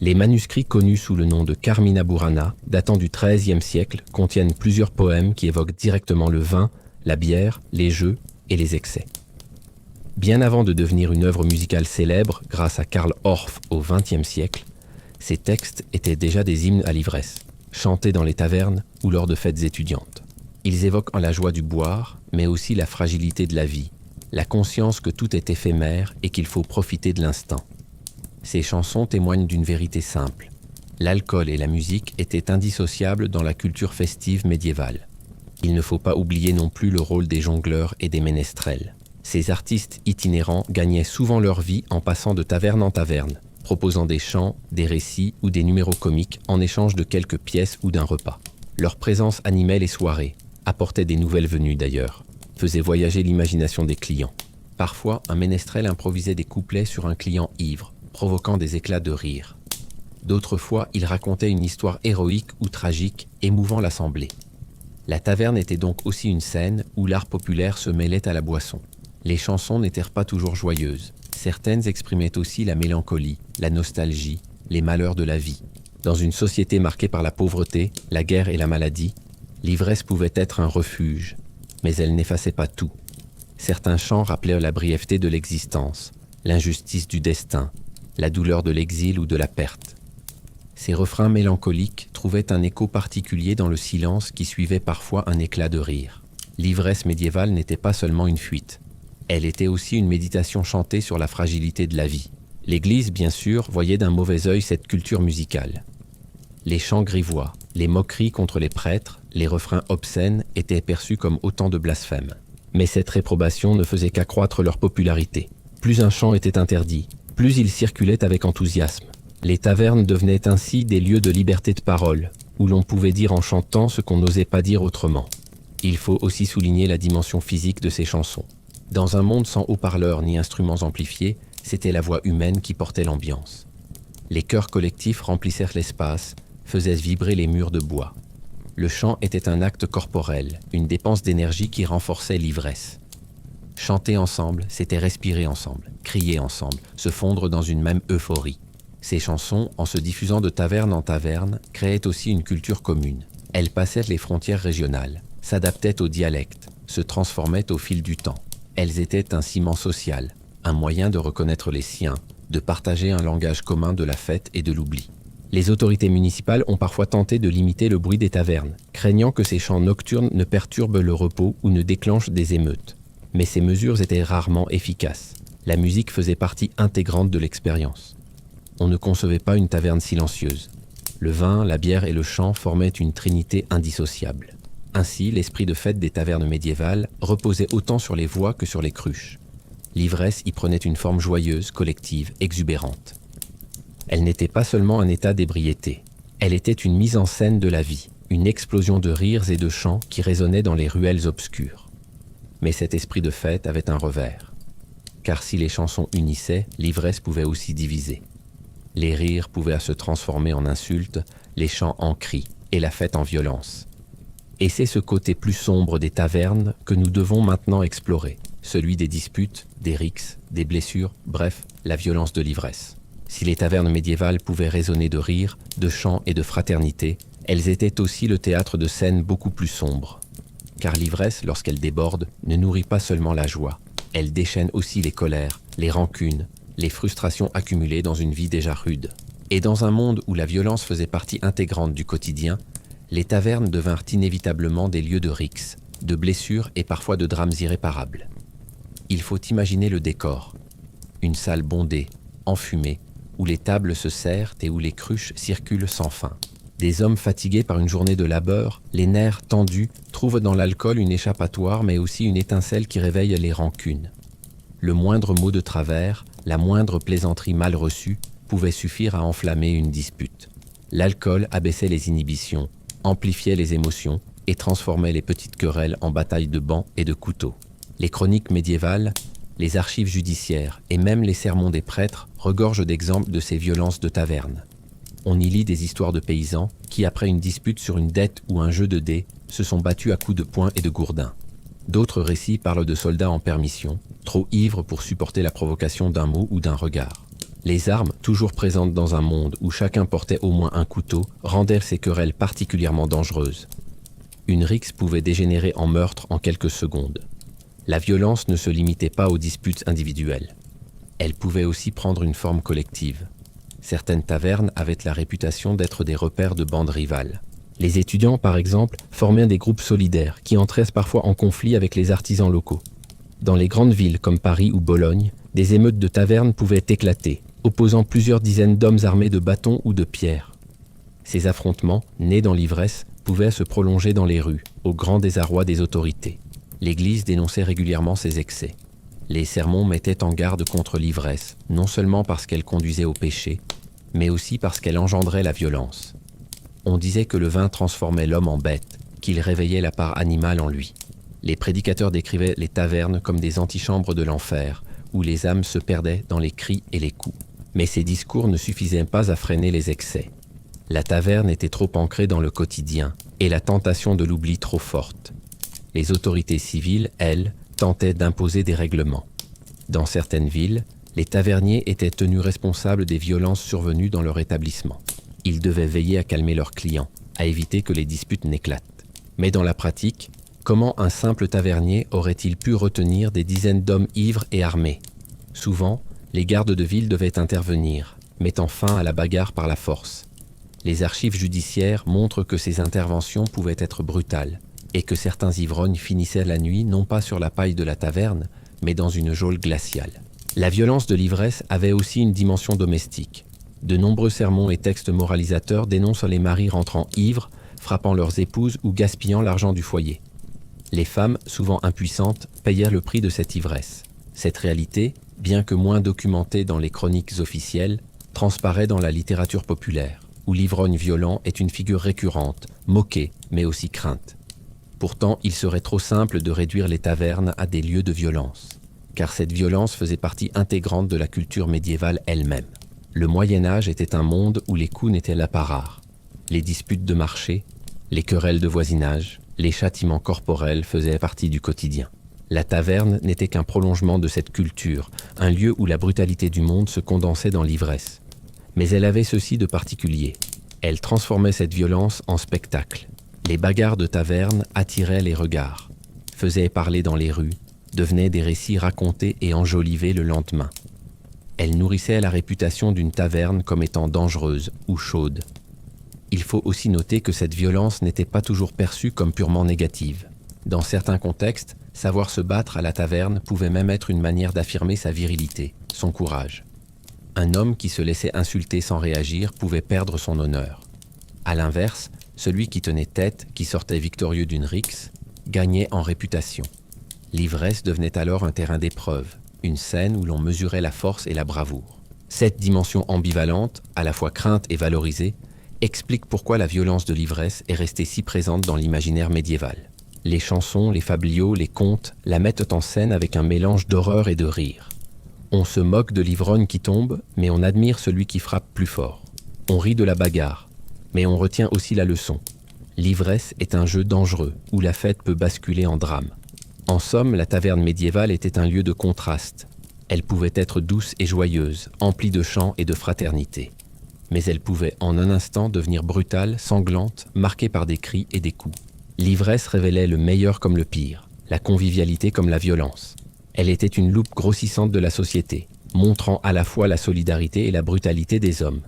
Les manuscrits connus sous le nom de Carmina Burana, datant du XIIIe siècle, contiennent plusieurs poèmes qui évoquent directement le vin, la bière, les jeux et les excès. Bien avant de devenir une œuvre musicale célèbre grâce à Karl Orff au XXe siècle, ces textes étaient déjà des hymnes à l'ivresse, chantés dans les tavernes ou lors de fêtes étudiantes. Ils évoquent la joie du boire, mais aussi la fragilité de la vie, la conscience que tout est éphémère et qu'il faut profiter de l'instant. Ces chansons témoignent d'une vérité simple. L'alcool et la musique étaient indissociables dans la culture festive médiévale. Il ne faut pas oublier non plus le rôle des jongleurs et des ménestrels. Ces artistes itinérants gagnaient souvent leur vie en passant de taverne en taverne, proposant des chants, des récits ou des numéros comiques en échange de quelques pièces ou d'un repas. Leur présence animait les soirées, apportait des nouvelles venues d'ailleurs, faisait voyager l'imagination des clients. Parfois, un ménestrel improvisait des couplets sur un client ivre, provoquant des éclats de rire. D'autres fois, il racontait une histoire héroïque ou tragique, émouvant l'assemblée. La taverne était donc aussi une scène où l'art populaire se mêlait à la boisson. Les chansons n'étaient pas toujours joyeuses. Certaines exprimaient aussi la mélancolie, la nostalgie, les malheurs de la vie. Dans une société marquée par la pauvreté, la guerre et la maladie, l'ivresse pouvait être un refuge, mais elle n'effaçait pas tout. Certains chants rappelaient la brièveté de l'existence, l'injustice du destin, la douleur de l'exil ou de la perte. Ces refrains mélancoliques trouvaient un écho particulier dans le silence qui suivait parfois un éclat de rire. L'ivresse médiévale n'était pas seulement une fuite. Elle était aussi une méditation chantée sur la fragilité de la vie. L'Église, bien sûr, voyait d'un mauvais œil cette culture musicale. Les chants grivois, les moqueries contre les prêtres, les refrains obscènes étaient perçus comme autant de blasphèmes. Mais cette réprobation ne faisait qu'accroître leur popularité. Plus un chant était interdit, plus il circulait avec enthousiasme. Les tavernes devenaient ainsi des lieux de liberté de parole, où l'on pouvait dire en chantant ce qu'on n'osait pas dire autrement. Il faut aussi souligner la dimension physique de ces chansons. Dans un monde sans haut-parleurs ni instruments amplifiés, c'était la voix humaine qui portait l'ambiance. Les chœurs collectifs remplissèrent l'espace, faisaient vibrer les murs de bois. Le chant était un acte corporel, une dépense d'énergie qui renforçait l'ivresse. Chanter ensemble, c'était respirer ensemble, crier ensemble, se fondre dans une même euphorie. Ces chansons, en se diffusant de taverne en taverne, créaient aussi une culture commune. Elles passaient les frontières régionales, s'adaptaient aux dialectes, se transformaient au fil du temps. Elles étaient un ciment social, un moyen de reconnaître les siens, de partager un langage commun de la fête et de l'oubli. Les autorités municipales ont parfois tenté de limiter le bruit des tavernes, craignant que ces chants nocturnes ne perturbent le repos ou ne déclenchent des émeutes. Mais ces mesures étaient rarement efficaces. La musique faisait partie intégrante de l'expérience. On ne concevait pas une taverne silencieuse. Le vin, la bière et le chant formaient une trinité indissociable. Ainsi, l'esprit de fête des tavernes médiévales reposait autant sur les voix que sur les cruches. L'ivresse y prenait une forme joyeuse, collective, exubérante. Elle n'était pas seulement un état d'ébriété. Elle était une mise en scène de la vie, une explosion de rires et de chants qui résonnaient dans les ruelles obscures. Mais cet esprit de fête avait un revers. Car si les chansons unissaient, l'ivresse pouvait aussi diviser. Les rires pouvaient se transformer en insultes, les chants en cris et la fête en violence. Et c'est ce côté plus sombre des tavernes que nous devons maintenant explorer, celui des disputes, des rixes, des blessures, bref, la violence de l'ivresse. Si les tavernes médiévales pouvaient résonner de rires, de chants et de fraternité, elles étaient aussi le théâtre de scènes beaucoup plus sombres. Car l'ivresse, lorsqu'elle déborde, ne nourrit pas seulement la joie, elle déchaîne aussi les colères, les rancunes, les frustrations accumulées dans une vie déjà rude. Et dans un monde où la violence faisait partie intégrante du quotidien, les tavernes devinrent inévitablement des lieux de rixes, de blessures et parfois de drames irréparables. Il faut imaginer le décor. Une salle bondée, enfumée, où les tables se serrent et où les cruches circulent sans fin. Des hommes fatigués par une journée de labeur, les nerfs tendus, trouvent dans l'alcool une échappatoire mais aussi une étincelle qui réveille les rancunes. Le moindre mot de travers, la moindre plaisanterie mal reçue pouvait suffire à enflammer une dispute. L'alcool abaissait les inhibitions, amplifiait les émotions et transformait les petites querelles en batailles de bancs et de couteaux. Les chroniques médiévales, les archives judiciaires et même les sermons des prêtres regorgent d'exemples de ces violences de taverne. On y lit des histoires de paysans, qui, après une dispute sur une dette ou un jeu de dés, se sont battus à coups de poing et de gourdin. D'autres récits parlent de soldats en permission, trop ivres pour supporter la provocation d'un mot ou d'un regard. Les armes, toujours présentes dans un monde où chacun portait au moins un couteau, rendaient ces querelles particulièrement dangereuses. Une rixe pouvait dégénérer en meurtre en quelques secondes. La violence ne se limitait pas aux disputes individuelles. Elle pouvait aussi prendre une forme collective. Certaines tavernes avaient la réputation d'être des repères de bandes rivales. Les étudiants, par exemple, formaient des groupes solidaires qui entraient parfois en conflit avec les artisans locaux. Dans les grandes villes comme Paris ou Bologne, des émeutes de tavernes pouvaient éclater, opposant plusieurs dizaines d'hommes armés de bâtons ou de pierres. Ces affrontements, nés dans l'ivresse, pouvaient se prolonger dans les rues, au grand désarroi des autorités. L'Église dénonçait régulièrement ces excès. Les sermons mettaient en garde contre l'ivresse, non seulement parce qu'elle conduisait au péché, mais aussi parce qu'elle engendrait la violence. On disait que le vin transformait l'homme en bête, qu'il réveillait la part animale en lui. Les prédicateurs décrivaient les tavernes comme des antichambres de l'enfer, où les âmes se perdaient dans les cris et les coups. Mais ces discours ne suffisaient pas à freiner les excès. La taverne était trop ancrée dans le quotidien, et la tentation de l'oubli trop forte. Les autorités civiles, elles, tentaient d'imposer des règlements. Dans certaines villes, les taverniers étaient tenus responsables des violences survenues dans leur établissement. Ils devaient veiller à calmer leurs clients, à éviter que les disputes n'éclatent. Mais dans la pratique, comment un simple tavernier aurait-il pu retenir des dizaines d'hommes ivres et armés? Souvent, les gardes de ville devaient intervenir, mettant fin à la bagarre par la force. Les archives judiciaires montrent que ces interventions pouvaient être brutales, et que certains ivrognes finissaient la nuit non pas sur la paille de la taverne, mais dans une geôle glaciale. La violence de l'ivresse avait aussi une dimension domestique. De nombreux sermons et textes moralisateurs dénoncent les maris rentrant ivres, frappant leurs épouses ou gaspillant l'argent du foyer. Les femmes, souvent impuissantes, payèrent le prix de cette ivresse. Cette réalité, bien que moins documentée dans les chroniques officielles, transparaît dans la littérature populaire, où l'ivrogne violent est une figure récurrente, moquée, mais aussi crainte. Pourtant, il serait trop simple de réduire les tavernes à des lieux de violence, car cette violence faisait partie intégrante de la culture médiévale elle-même. Le Moyen-Âge était un monde où les coups n'étaient là pas rares. Les disputes de marché, les querelles de voisinage, les châtiments corporels faisaient partie du quotidien. La taverne n'était qu'un prolongement de cette culture, un lieu où la brutalité du monde se condensait dans l'ivresse. Mais elle avait ceci de particulier. Elle transformait cette violence en spectacle. Les bagarres de taverne attiraient les regards, faisaient parler dans les rues, devenaient des récits racontés et enjolivés le lendemain. Elle nourrissait la réputation d'une taverne comme étant dangereuse ou chaude. Il faut aussi noter que cette violence n'était pas toujours perçue comme purement négative. Dans certains contextes, savoir se battre à la taverne pouvait même être une manière d'affirmer sa virilité, son courage. Un homme qui se laissait insulter sans réagir pouvait perdre son honneur. À l'inverse, celui qui tenait tête, qui sortait victorieux d'une rixe, gagnait en réputation. L'ivresse devenait alors un terrain d'épreuve, une scène où l'on mesurait la force et la bravoure. Cette dimension ambivalente, à la fois crainte et valorisée, explique pourquoi la violence de l'ivresse est restée si présente dans l'imaginaire médiéval. Les chansons, les fabliaux, les contes la mettent en scène avec un mélange d'horreur et de rire. On se moque de l'ivrogne qui tombe, mais on admire celui qui frappe plus fort. On rit de la bagarre, mais on retient aussi la leçon. L'ivresse est un jeu dangereux, où la fête peut basculer en drame. En somme, la taverne médiévale était un lieu de contraste. Elle pouvait être douce et joyeuse, emplie de chants et de fraternité. Mais elle pouvait en un instant devenir brutale, sanglante, marquée par des cris et des coups. L'ivresse révélait le meilleur comme le pire, la convivialité comme la violence. Elle était une loupe grossissante de la société, montrant à la fois la solidarité et la brutalité des hommes.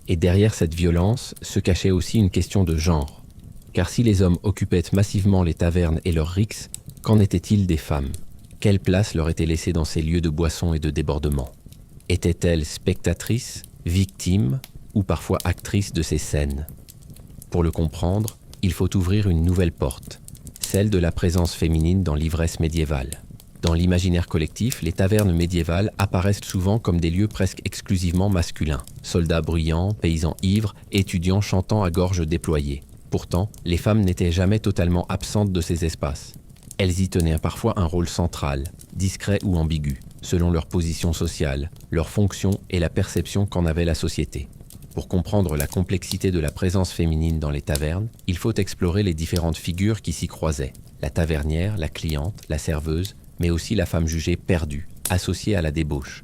Et derrière cette violence se cachait aussi une question de genre. Car si les hommes occupaient massivement les tavernes et leurs rixes, qu'en était-il des femmes? Quelle place leur était laissée dans ces lieux de boissons et de débordements? Étaient-elles spectatrices, victimes ou parfois actrices de ces scènes? Pour le comprendre, il faut ouvrir une nouvelle porte, celle de la présence féminine dans l'ivresse médiévale. Dans l'imaginaire collectif, les tavernes médiévales apparaissent souvent comme des lieux presque exclusivement masculins. Soldats bruyants, paysans ivres, étudiants chantant à gorge déployée. Pourtant, les femmes n'étaient jamais totalement absentes de ces espaces. Elles y tenaient parfois un rôle central, discret ou ambigu, selon leur position sociale, leur fonction et la perception qu'en avait la société. Pour comprendre la complexité de la présence féminine dans les tavernes, il faut explorer les différentes figures qui s'y croisaient. La tavernière, la cliente, la serveuse, mais aussi la femme jugée perdue, associée à la débauche.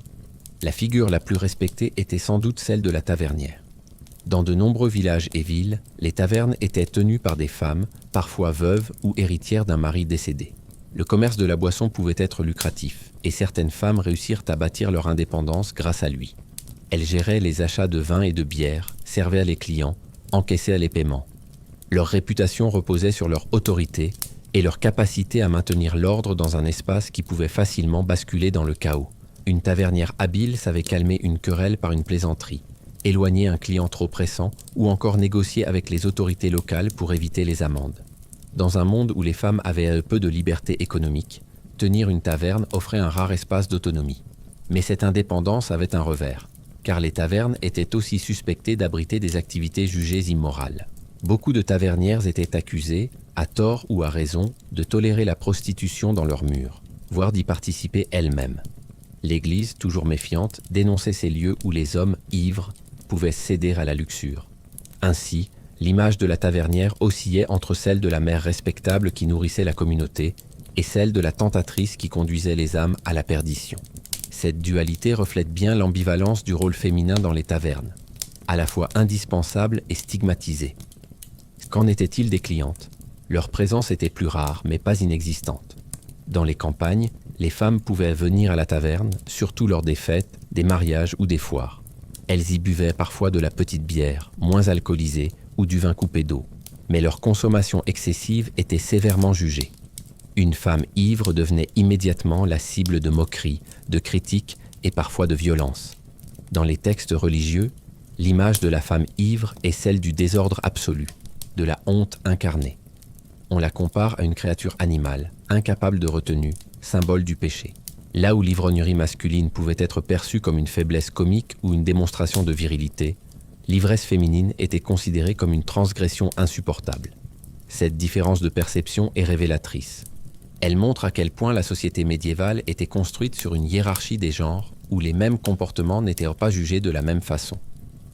La figure la plus respectée était sans doute celle de la tavernière. Dans de nombreux villages et villes, les tavernes étaient tenues par des femmes, parfois veuves ou héritières d'un mari décédé. Le commerce de la boisson pouvait être lucratif, et certaines femmes réussirent à bâtir leur indépendance grâce à lui. Elles géraient les achats de vin et de bière, servaient les clients, encaissaient les paiements. Leur réputation reposait sur leur autorité et leur capacité à maintenir l'ordre dans un espace qui pouvait facilement basculer dans le chaos. Une tavernière habile savait calmer une querelle par une plaisanterie, éloigner un client trop pressant ou encore négocier avec les autorités locales pour éviter les amendes. Dans un monde où les femmes avaient peu de liberté économique, tenir une taverne offrait un rare espace d'autonomie. Mais cette indépendance avait un revers, car les tavernes étaient aussi suspectées d'abriter des activités jugées immorales. Beaucoup de tavernières étaient accusées, à tort ou à raison, de tolérer la prostitution dans leurs murs, voire d'y participer elles-mêmes. L'Église, toujours méfiante, dénonçait ces lieux où les hommes ivres pouvaient céder à la luxure. Ainsi, l'image de la tavernière oscillait entre celle de la mère respectable qui nourrissait la communauté et celle de la tentatrice qui conduisait les âmes à la perdition. Cette dualité reflète bien l'ambivalence du rôle féminin dans les tavernes, à la fois indispensable et stigmatisé. Qu'en était-il des clientes ? Leur présence était plus rare, mais pas inexistante. Dans les campagnes, les femmes pouvaient venir à la taverne, surtout lors des fêtes, des mariages ou des foires. Elles y buvaient parfois de la petite bière, moins alcoolisée, ou du vin coupé d'eau. Mais leur consommation excessive était sévèrement jugée. Une femme ivre devenait immédiatement la cible de moqueries, de critiques et parfois de violences. Dans les textes religieux, l'image de la femme ivre est celle du désordre absolu, de la honte incarnée. On la compare à une créature animale, incapable de retenue, symbole du péché. Là où l'ivrognerie masculine pouvait être perçue comme une faiblesse comique ou une démonstration de virilité, l'ivresse féminine était considérée comme une transgression insupportable. Cette différence de perception est révélatrice. Elle montre à quel point la société médiévale était construite sur une hiérarchie des genres où les mêmes comportements n'étaient pas jugés de la même façon.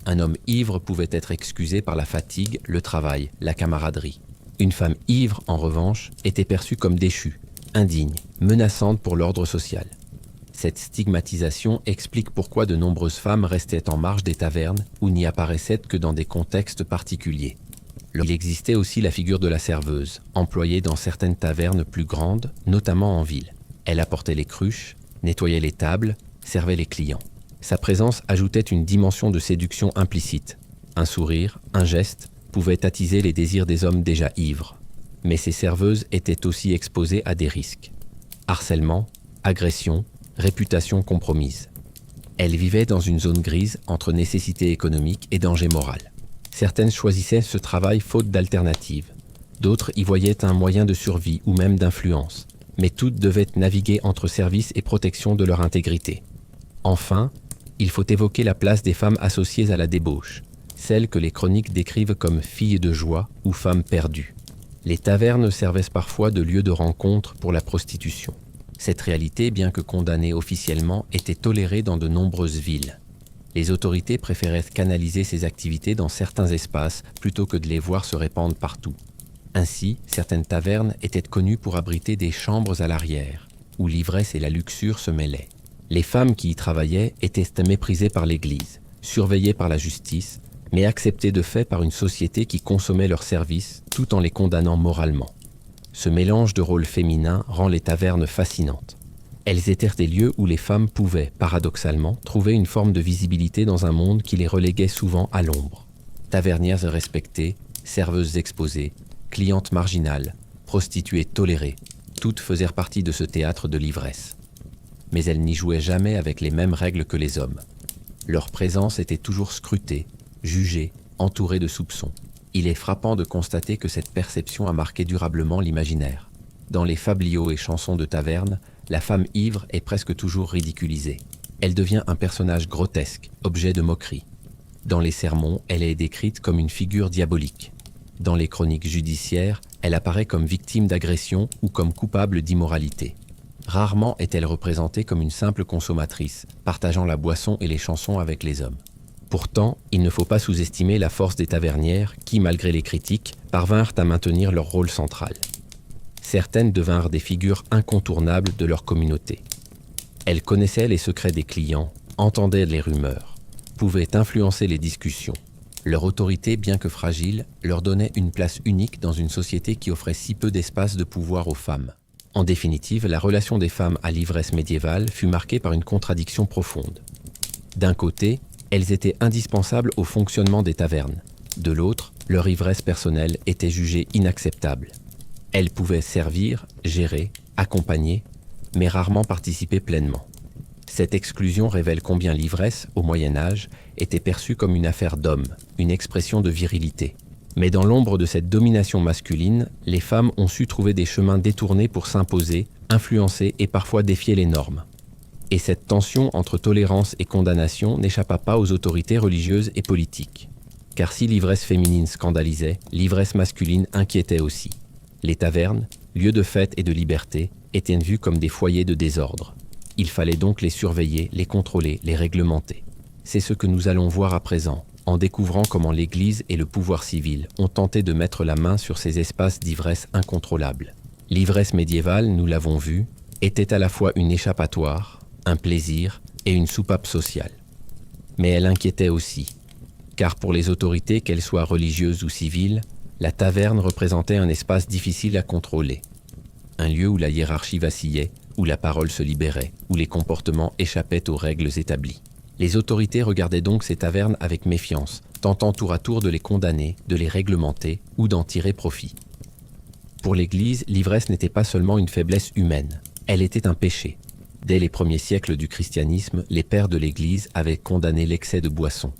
Un homme ivre pouvait être excusé par la fatigue, le travail, la camaraderie. Une femme ivre, en revanche, était perçue comme déchue, indigne, menaçante pour l'ordre social. Cette stigmatisation explique pourquoi de nombreuses femmes restaient en marge des tavernes ou n'y apparaissaient que dans des contextes particuliers. Il existait aussi la figure de la serveuse, employée dans certaines tavernes plus grandes, notamment en ville. Elle apportait les cruches, nettoyait les tables, servait les clients. Sa présence ajoutait une dimension de séduction implicite. Un sourire, un geste, pouvaient attiser les désirs des hommes déjà ivres. Mais ces serveuses étaient aussi exposées à des risques. Harcèlement, agression, réputation compromise. Elles vivaient dans une zone grise entre nécessité économique et danger moral. Certaines choisissaient ce travail faute d'alternative. D'autres y voyaient un moyen de survie ou même d'influence. Mais toutes devaient naviguer entre service et protection de leur intégrité. Enfin, il faut évoquer la place des femmes associées à la débauche, celles que les chroniques décrivent comme filles de joie ou femmes perdues. Les tavernes servaient parfois de lieu de rencontre pour la prostitution. Cette réalité, bien que condamnée officiellement, était tolérée dans de nombreuses villes. Les autorités préféraient canaliser ces activités dans certains espaces plutôt que de les voir se répandre partout. Ainsi, certaines tavernes étaient connues pour abriter des chambres à l'arrière, où l'ivresse et la luxure se mêlaient. Les femmes qui y travaillaient étaient méprisées par l'Église, surveillées par la justice, mais acceptées de fait par une société qui consommait leurs services tout en les condamnant moralement. Ce mélange de rôles féminins rend les tavernes fascinantes. Elles étaient des lieux où les femmes pouvaient, paradoxalement, trouver une forme de visibilité dans un monde qui les reléguait souvent à l'ombre. Tavernières respectées, serveuses exposées, clientes marginales, prostituées tolérées, toutes faisaient partie de ce théâtre de l'ivresse. Mais elles n'y jouaient jamais avec les mêmes règles que les hommes. Leur présence était toujours scrutée, jugée, entourée de soupçons. Il est frappant de constater que cette perception a marqué durablement l'imaginaire. Dans les fabliaux et chansons de taverne, la femme ivre est presque toujours ridiculisée. Elle devient un personnage grotesque, objet de moquerie. Dans les sermons, elle est décrite comme une figure diabolique. Dans les chroniques judiciaires, elle apparaît comme victime d'agression ou comme coupable d'immoralité. Rarement est-elle représentée comme une simple consommatrice, partageant la boisson et les chansons avec les hommes. Pourtant, il ne faut pas sous-estimer la force des tavernières qui, malgré les critiques, parvinrent à maintenir leur rôle central. Certaines devinrent des figures incontournables de leur communauté. Elles connaissaient les secrets des clients, entendaient les rumeurs, pouvaient influencer les discussions. Leur autorité, bien que fragile, leur donnait une place unique dans une société qui offrait si peu d'espace de pouvoir aux femmes. En définitive, la relation des femmes à l'ivresse médiévale fut marquée par une contradiction profonde. D'un côté, elles étaient indispensables au fonctionnement des tavernes. De l'autre, leur ivresse personnelle était jugée inacceptable. Elles pouvaient servir, gérer, accompagner, mais rarement participer pleinement. Cette exclusion révèle combien l'ivresse, au Moyen-Âge, était perçue comme une affaire d'homme, une expression de virilité. Mais dans l'ombre de cette domination masculine, les femmes ont su trouver des chemins détournés pour s'imposer, influencer et parfois défier les normes. Et cette tension entre tolérance et condamnation n'échappa pas aux autorités religieuses et politiques. Car si l'ivresse féminine scandalisait, l'ivresse masculine inquiétait aussi. Les tavernes, lieux de fête et de liberté, étaient vues comme des foyers de désordre. Il fallait donc les surveiller, les contrôler, les réglementer. C'est ce que nous allons voir à présent, en découvrant comment l'Église et le pouvoir civil ont tenté de mettre la main sur ces espaces d'ivresse incontrôlables. L'ivresse médiévale, nous l'avons vu, était à la fois une échappatoire, un plaisir et une soupape sociale. Mais elle inquiétait aussi, car pour les autorités, qu'elles soient religieuses ou civiles, la taverne représentait un espace difficile à contrôler. Un lieu où la hiérarchie vacillait, où la parole se libérait, où les comportements échappaient aux règles établies. Les autorités regardaient donc ces tavernes avec méfiance, tentant tour à tour de les condamner, de les réglementer ou d'en tirer profit. Pour l'Église, l'ivresse n'était pas seulement une faiblesse humaine, elle était un péché. Dès les premiers siècles du christianisme, les pères de l'Église avaient condamné l'excès de boisson.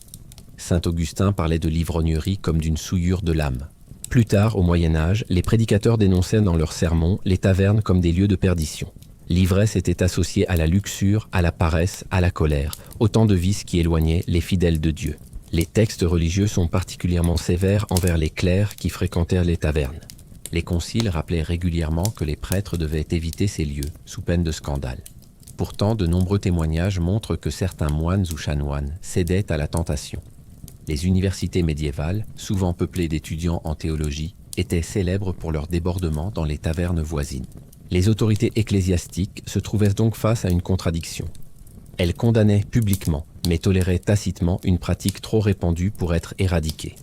Saint Augustin parlait de l'ivrognerie comme d'une souillure de l'âme. Plus tard, au Moyen-Âge, les prédicateurs dénonçaient dans leurs sermons les tavernes comme des lieux de perdition. L'ivresse était associée à la luxure, à la paresse, à la colère, autant de vices qui éloignaient les fidèles de Dieu. Les textes religieux sont particulièrement sévères envers les clercs qui fréquentèrent les tavernes. Les conciles rappelaient régulièrement que les prêtres devaient éviter ces lieux, sous peine de scandale. Pourtant, de nombreux témoignages montrent que certains moines ou chanoines cédaient à la tentation. Les universités médiévales, souvent peuplées d'étudiants en théologie, étaient célèbres pour leur débordement dans les tavernes voisines. Les autorités ecclésiastiques se trouvaient donc face à une contradiction. Elles condamnaient publiquement, mais toléraient tacitement une pratique trop répandue pour être éradiquée.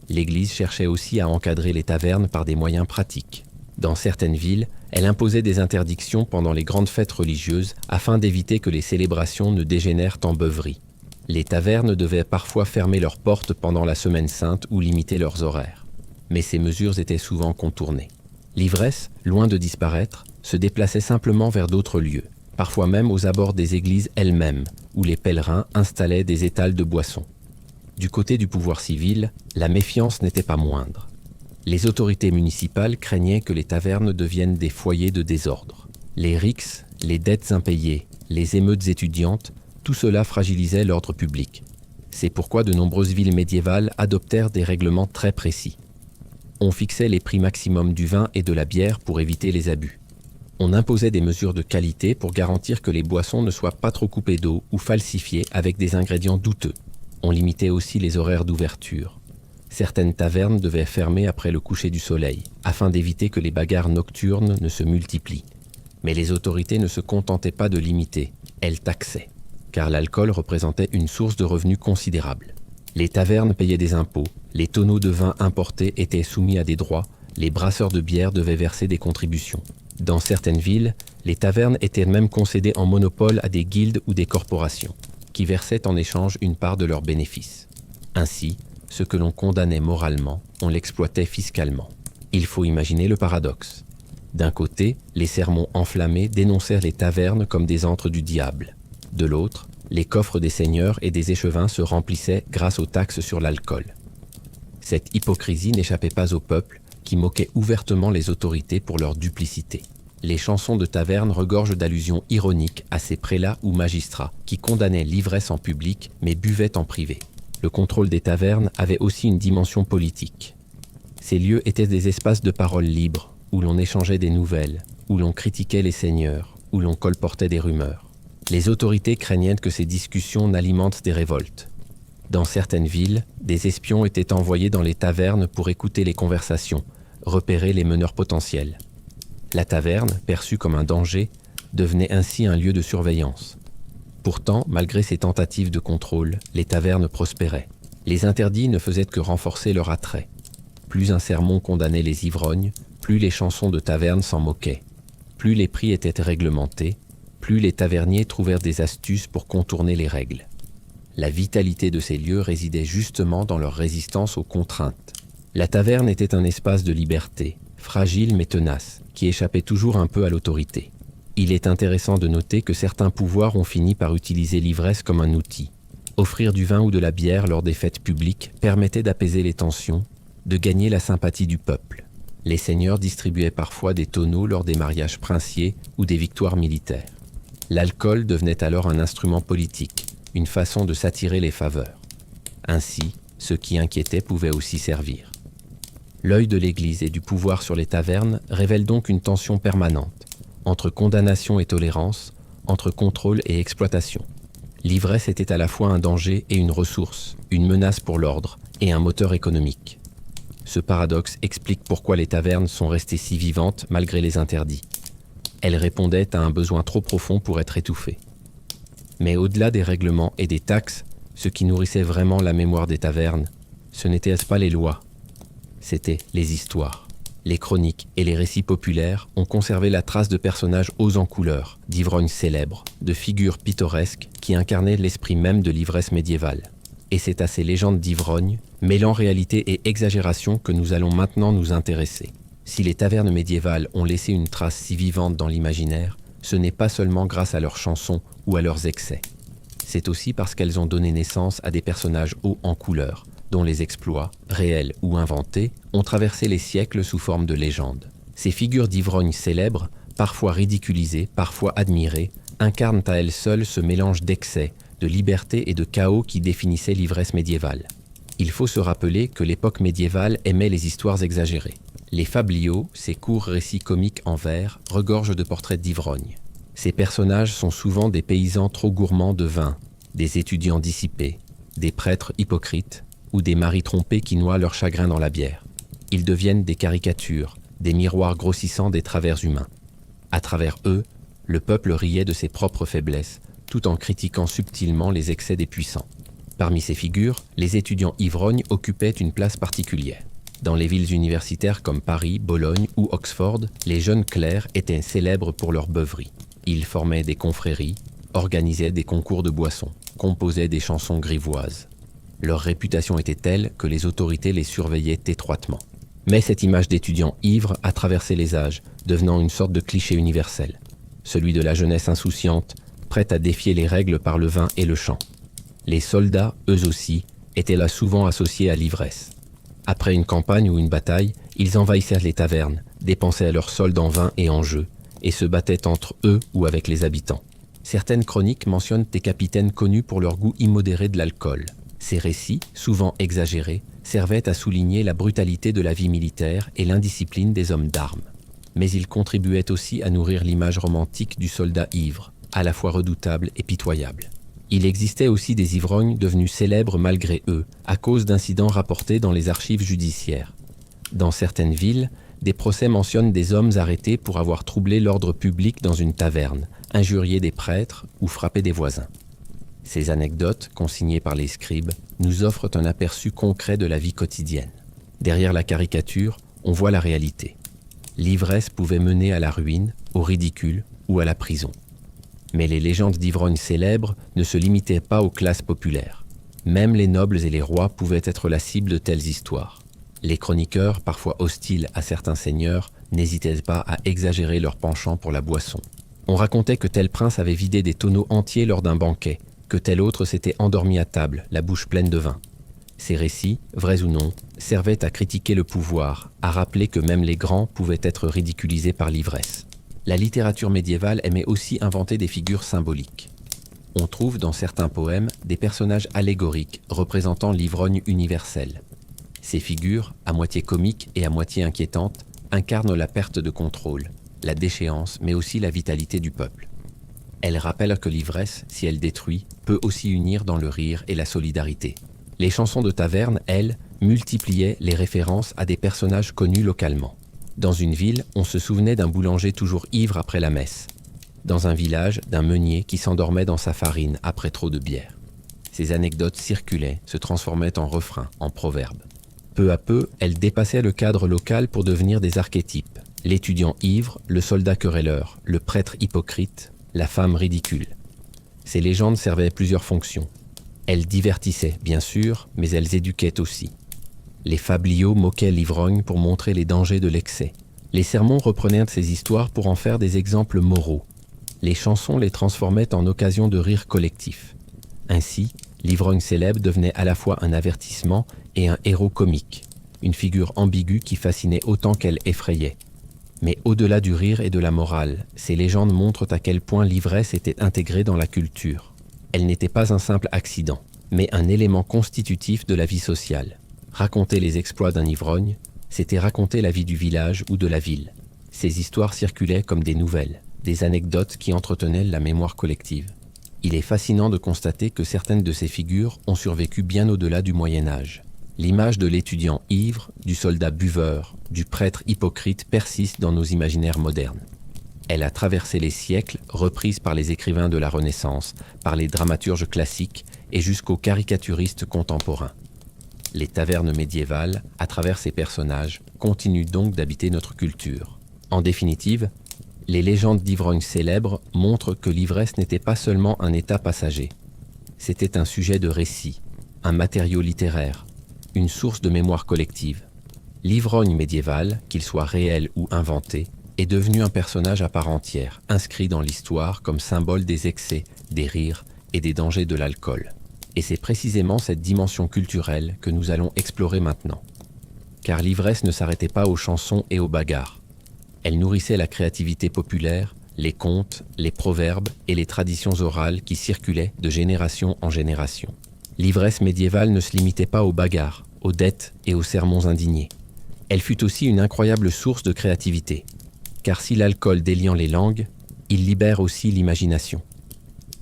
L'Église cherchait aussi à encadrer les tavernes par des moyens pratiques. Dans certaines villes, elle imposait des interdictions pendant les grandes fêtes religieuses afin d'éviter que les célébrations ne dégénèrent en beuverie. Les tavernes devaient parfois fermer leurs portes pendant la semaine sainte ou limiter leurs horaires. Mais ces mesures étaient souvent contournées. L'ivresse, loin de disparaître, se déplaçait simplement vers d'autres lieux, parfois même aux abords des églises elles-mêmes, où les pèlerins installaient des étals de boissons. Du côté du pouvoir civil, la méfiance n'était pas moindre. Les autorités municipales craignaient que les tavernes deviennent des foyers de désordre. Les rixes, les dettes impayées, les émeutes étudiantes, tout cela fragilisait l'ordre public. C'est pourquoi de nombreuses villes médiévales adoptèrent des règlements très précis. On fixait les prix maximums du vin et de la bière pour éviter les abus. On imposait des mesures de qualité pour garantir que les boissons ne soient pas trop coupées d'eau ou falsifiées avec des ingrédients douteux. On limitait aussi les horaires d'ouverture. Certaines tavernes devaient fermer après le coucher du soleil, afin d'éviter que les bagarres nocturnes ne se multiplient. Mais les autorités ne se contentaient pas de limiter, elles taxaient, car l'alcool représentait une source de revenus considérable. Les tavernes payaient des impôts, les tonneaux de vin importés étaient soumis à des droits, les brasseurs de bière devaient verser des contributions. Dans certaines villes, les tavernes étaient même concédées en monopole à des guildes ou des corporations, qui versaient en échange une part de leurs bénéfices. Ainsi, ce que l'on condamnait moralement, on l'exploitait fiscalement. Il faut imaginer le paradoxe. D'un côté, les sermons enflammés dénoncèrent les tavernes comme des antres du diable. De l'autre, les coffres des seigneurs et des échevins se remplissaient grâce aux taxes sur l'alcool. Cette hypocrisie n'échappait pas au peuple, qui moquait ouvertement les autorités pour leur duplicité. Les chansons de taverne regorgent d'allusions ironiques à ces prélats ou magistrats qui condamnaient l'ivresse en public mais buvaient en privé. Le contrôle des tavernes avait aussi une dimension politique. Ces lieux étaient des espaces de parole libre, où l'on échangeait des nouvelles, où l'on critiquait les seigneurs, où l'on colportait des rumeurs. Les autorités craignaient que ces discussions n'alimentent des révoltes. Dans certaines villes, des espions étaient envoyés dans les tavernes pour écouter les conversations, repérer les meneurs potentiels. La taverne, perçue comme un danger, devenait ainsi un lieu de surveillance. Pourtant, malgré ces tentatives de contrôle, les tavernes prospéraient. Les interdits ne faisaient que renforcer leur attrait. Plus un sermon condamnait les ivrognes, plus les chansons de taverne s'en moquaient. Plus les prix étaient réglementés, plus les taverniers trouvèrent des astuces pour contourner les règles. La vitalité de ces lieux résidait justement dans leur résistance aux contraintes. La taverne était un espace de liberté, fragile mais tenace, qui échappait toujours un peu à l'autorité. Il est intéressant de noter que certains pouvoirs ont fini par utiliser l'ivresse comme un outil. Offrir du vin ou de la bière lors des fêtes publiques permettait d'apaiser les tensions, de gagner la sympathie du peuple. Les seigneurs distribuaient parfois des tonneaux lors des mariages princiers ou des victoires militaires. L'alcool devenait alors un instrument politique, une façon de s'attirer les faveurs. Ainsi, ceux qui inquiétaient pouvaient aussi servir. L'œil de l'Église et du pouvoir sur les tavernes révèle donc une tension permanente, entre condamnation et tolérance, entre contrôle et exploitation. L'ivresse était à la fois un danger et une ressource, une menace pour l'ordre et un moteur économique. Ce paradoxe explique pourquoi les tavernes sont restées si vivantes malgré les interdits. Elles répondaient à un besoin trop profond pour être étouffées. Mais au-delà des règlements et des taxes, ce qui nourrissait vraiment la mémoire des tavernes, ce n'étaient pas les lois, c'étaient les histoires. Les chroniques et les récits populaires ont conservé la trace de personnages hauts en couleur, d'ivrognes célèbres, de figures pittoresques qui incarnaient l'esprit même de l'ivresse médiévale. Et c'est à ces légendes d'ivrognes, mêlant réalité et exagération, que nous allons maintenant nous intéresser. Si les tavernes médiévales ont laissé une trace si vivante dans l'imaginaire, ce n'est pas seulement grâce à leurs chansons ou à leurs excès. C'est aussi parce qu'elles ont donné naissance à des personnages hauts en couleur, dont les exploits, réels ou inventés, ont traversé les siècles sous forme de légendes. Ces figures d'ivrognes célèbres, parfois ridiculisées, parfois admirées, incarnent à elles seules ce mélange d'excès, de liberté et de chaos qui définissait l'ivresse médiévale. Il faut se rappeler que l'époque médiévale aimait les histoires exagérées. Les fabliaux, ces courts récits comiques en vers, regorgent de portraits d'ivrognes. Ces personnages sont souvent des paysans trop gourmands de vin, des étudiants dissipés, des prêtres hypocrites, ou des maris trompés qui noient leur chagrin dans la bière. Ils deviennent des caricatures, des miroirs grossissants des travers humains. À travers eux, le peuple riait de ses propres faiblesses, tout en critiquant subtilement les excès des puissants. Parmi ces figures, les étudiants ivrognes occupaient une place particulière. Dans les villes universitaires comme Paris, Bologne ou Oxford, les jeunes clercs étaient célèbres pour leur beuverie. Ils formaient des confréries, organisaient des concours de boissons, composaient des chansons grivoises. Leur réputation était telle que les autorités les surveillaient étroitement. Mais cette image d'étudiant ivre a traversé les âges, devenant une sorte de cliché universel. Celui de la jeunesse insouciante, prête à défier les règles par le vin et le chant. Les soldats, eux aussi, étaient là souvent associés à l'ivresse. Après une campagne ou une bataille, ils envahissaient les tavernes, dépensaient leurs soldes en vin et en jeux, et se battaient entre eux ou avec les habitants. Certaines chroniques mentionnent des capitaines connus pour leur goût immodéré de l'alcool. Ces récits, souvent exagérés, servaient à souligner la brutalité de la vie militaire et l'indiscipline des hommes d'armes. Mais ils contribuaient aussi à nourrir l'image romantique du soldat ivre, à la fois redoutable et pitoyable. Il existait aussi des ivrognes devenus célèbres malgré eux, à cause d'incidents rapportés dans les archives judiciaires. Dans certaines villes, des procès mentionnent des hommes arrêtés pour avoir troublé l'ordre public dans une taverne, injurié des prêtres ou frappé des voisins. Ces anecdotes, consignées par les scribes, nous offrent un aperçu concret de la vie quotidienne. Derrière la caricature, on voit la réalité. L'ivresse pouvait mener à la ruine, au ridicule ou à la prison. Mais les légendes d'ivrognes célèbres ne se limitaient pas aux classes populaires. Même les nobles et les rois pouvaient être la cible de telles histoires. Les chroniqueurs, parfois hostiles à certains seigneurs, n'hésitaient pas à exagérer leur penchant pour la boisson. On racontait que tel prince avait vidé des tonneaux entiers lors d'un banquet, que tel autre s'était endormi à table, la bouche pleine de vin. Ces récits, vrais ou non, servaient à critiquer le pouvoir, à rappeler que même les grands pouvaient être ridiculisés par l'ivresse. La littérature médiévale aimait aussi inventer des figures symboliques. On trouve dans certains poèmes des personnages allégoriques représentant l'ivrogne universel. Ces figures, à moitié comiques et à moitié inquiétantes, incarnent la perte de contrôle, la déchéance, mais aussi la vitalité du peuple. Elles rappellent que l'ivresse, si elle détruit, peut aussi unir dans le rire et la solidarité. Les chansons de taverne, elles, multipliaient les références à des personnages connus localement. Dans une ville, on se souvenait d'un boulanger toujours ivre après la messe. Dans un village, d'un meunier qui s'endormait dans sa farine après trop de bière. Ces anecdotes circulaient, se transformaient en refrains, en proverbes. Peu à peu, elles dépassaient le cadre local pour devenir des archétypes. L'étudiant ivre, le soldat querelleur, le prêtre hypocrite, la femme ridicule. Ces légendes servaient plusieurs fonctions. Elles divertissaient, bien sûr, mais elles éduquaient aussi. Les fabliaux moquaient l'ivrogne pour montrer les dangers de l'excès. Les sermons reprenaient de ces histoires pour en faire des exemples moraux. Les chansons les transformaient en occasion de rire collectif. Ainsi, l'ivrogne célèbre devenait à la fois un avertissement et un héros comique, une figure ambiguë qui fascinait autant qu'elle effrayait. Mais au-delà du rire et de la morale, ces légendes montrent à quel point l'ivresse était intégrée dans la culture. Elle n'était pas un simple accident, mais un élément constitutif de la vie sociale. Raconter les exploits d'un ivrogne, c'était raconter la vie du village ou de la ville. Ces histoires circulaient comme des nouvelles, des anecdotes qui entretenaient la mémoire collective. Il est fascinant de constater que certaines de ces figures ont survécu bien au-delà du Moyen-Âge. L'image de l'étudiant ivre, du soldat buveur, du prêtre hypocrite persiste dans nos imaginaires modernes. Elle a traversé les siècles, reprise par les écrivains de la Renaissance, par les dramaturges classiques et jusqu'aux caricaturistes contemporains. Les tavernes médiévales, à travers ces personnages, continuent donc d'habiter notre culture. En définitive, les légendes d'ivrognes célèbres montrent que l'ivresse n'était pas seulement un état passager. C'était un sujet de récit, un matériau littéraire, une source de mémoire collective. L'ivrogne médiéval, qu'il soit réel ou inventé, est devenu un personnage à part entière, inscrit dans l'histoire comme symbole des excès, des rires et des dangers de l'alcool. Et c'est précisément cette dimension culturelle que nous allons explorer maintenant. Car l'ivresse ne s'arrêtait pas aux chansons et aux bagarres. Elle nourrissait la créativité populaire, les contes, les proverbes et les traditions orales qui circulaient de génération en génération. L'ivresse médiévale ne se limitait pas aux bagarres, aux dettes et aux sermons indignés. Elle fut aussi une incroyable source de créativité. Car si l'alcool déliant les langues, il libère aussi l'imagination.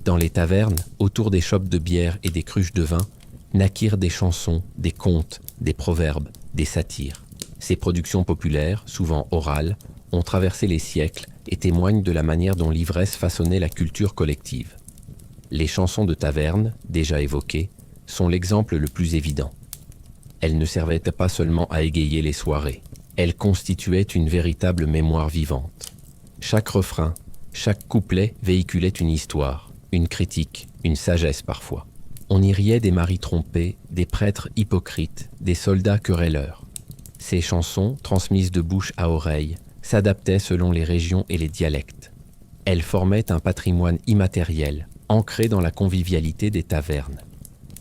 Dans les tavernes, autour des chopes de bière et des cruches de vin, naquirent des chansons, des contes, des proverbes, des satires. Ces productions populaires, souvent orales, ont traversé les siècles et témoignent de la manière dont l'ivresse façonnait la culture collective. Les chansons de taverne, déjà évoquées, sont l'exemple le plus évident. Elles ne servaient pas seulement à égayer les soirées, elles constituaient une véritable mémoire vivante. Chaque refrain, chaque couplet véhiculait une histoire, une critique, une sagesse parfois. On y riait des maris trompés, des prêtres hypocrites, des soldats querelleurs. Ces chansons, transmises de bouche à oreille, s'adaptaient selon les régions et les dialectes. Elles formaient un patrimoine immatériel, ancré dans la convivialité des tavernes.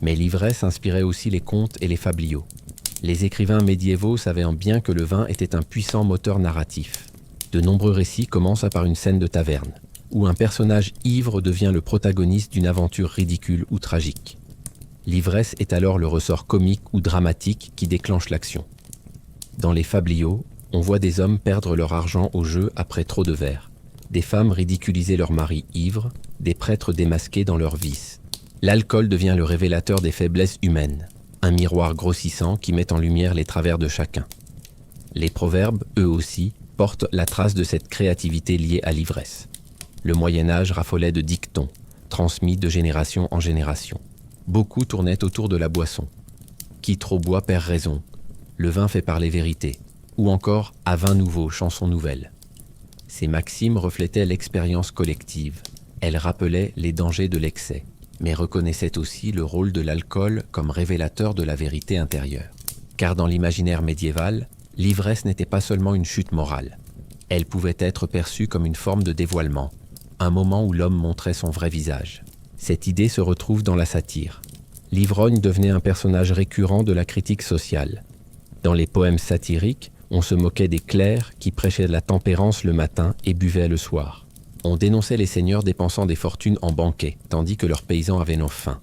Mais l'ivresse inspirait aussi les contes et les fabliaux. Les écrivains médiévaux savaient bien que le vin était un puissant moteur narratif. De nombreux récits commencent par une scène de taverne, où un personnage ivre devient le protagoniste d'une aventure ridicule ou tragique. L'ivresse est alors le ressort comique ou dramatique qui déclenche l'action. Dans les fabliaux, on voit des hommes perdre leur argent au jeu après trop de verre, des femmes ridiculiser leurs maris ivres, des prêtres démasqués dans leurs vices. L'alcool devient le révélateur des faiblesses humaines, un miroir grossissant qui met en lumière les travers de chacun. Les proverbes, eux aussi, portent la trace de cette créativité liée à l'ivresse. Le Moyen-Âge raffolait de dictons, transmis de génération en génération. Beaucoup tournaient autour de la boisson. Qui trop boit perd raison, le vin fait parler vérité, ou encore à vin nouveau, chanson nouvelle. Ces maximes reflétaient l'expérience collective. Elles rappelaient les dangers de l'excès, mais reconnaissaient aussi le rôle de l'alcool comme révélateur de la vérité intérieure. Car dans l'imaginaire médiéval, l'ivresse n'était pas seulement une chute morale. Elle pouvait être perçue comme une forme de dévoilement, un moment où l'homme montrait son vrai visage. Cette idée se retrouve dans la satire. L'ivrogne devenait un personnage récurrent de la critique sociale. Dans les poèmes satiriques, on se moquait des clercs qui prêchaient la tempérance le matin et buvaient le soir. On dénonçait les seigneurs dépensant des fortunes en banquets, tandis que leurs paysans avaient nos faim.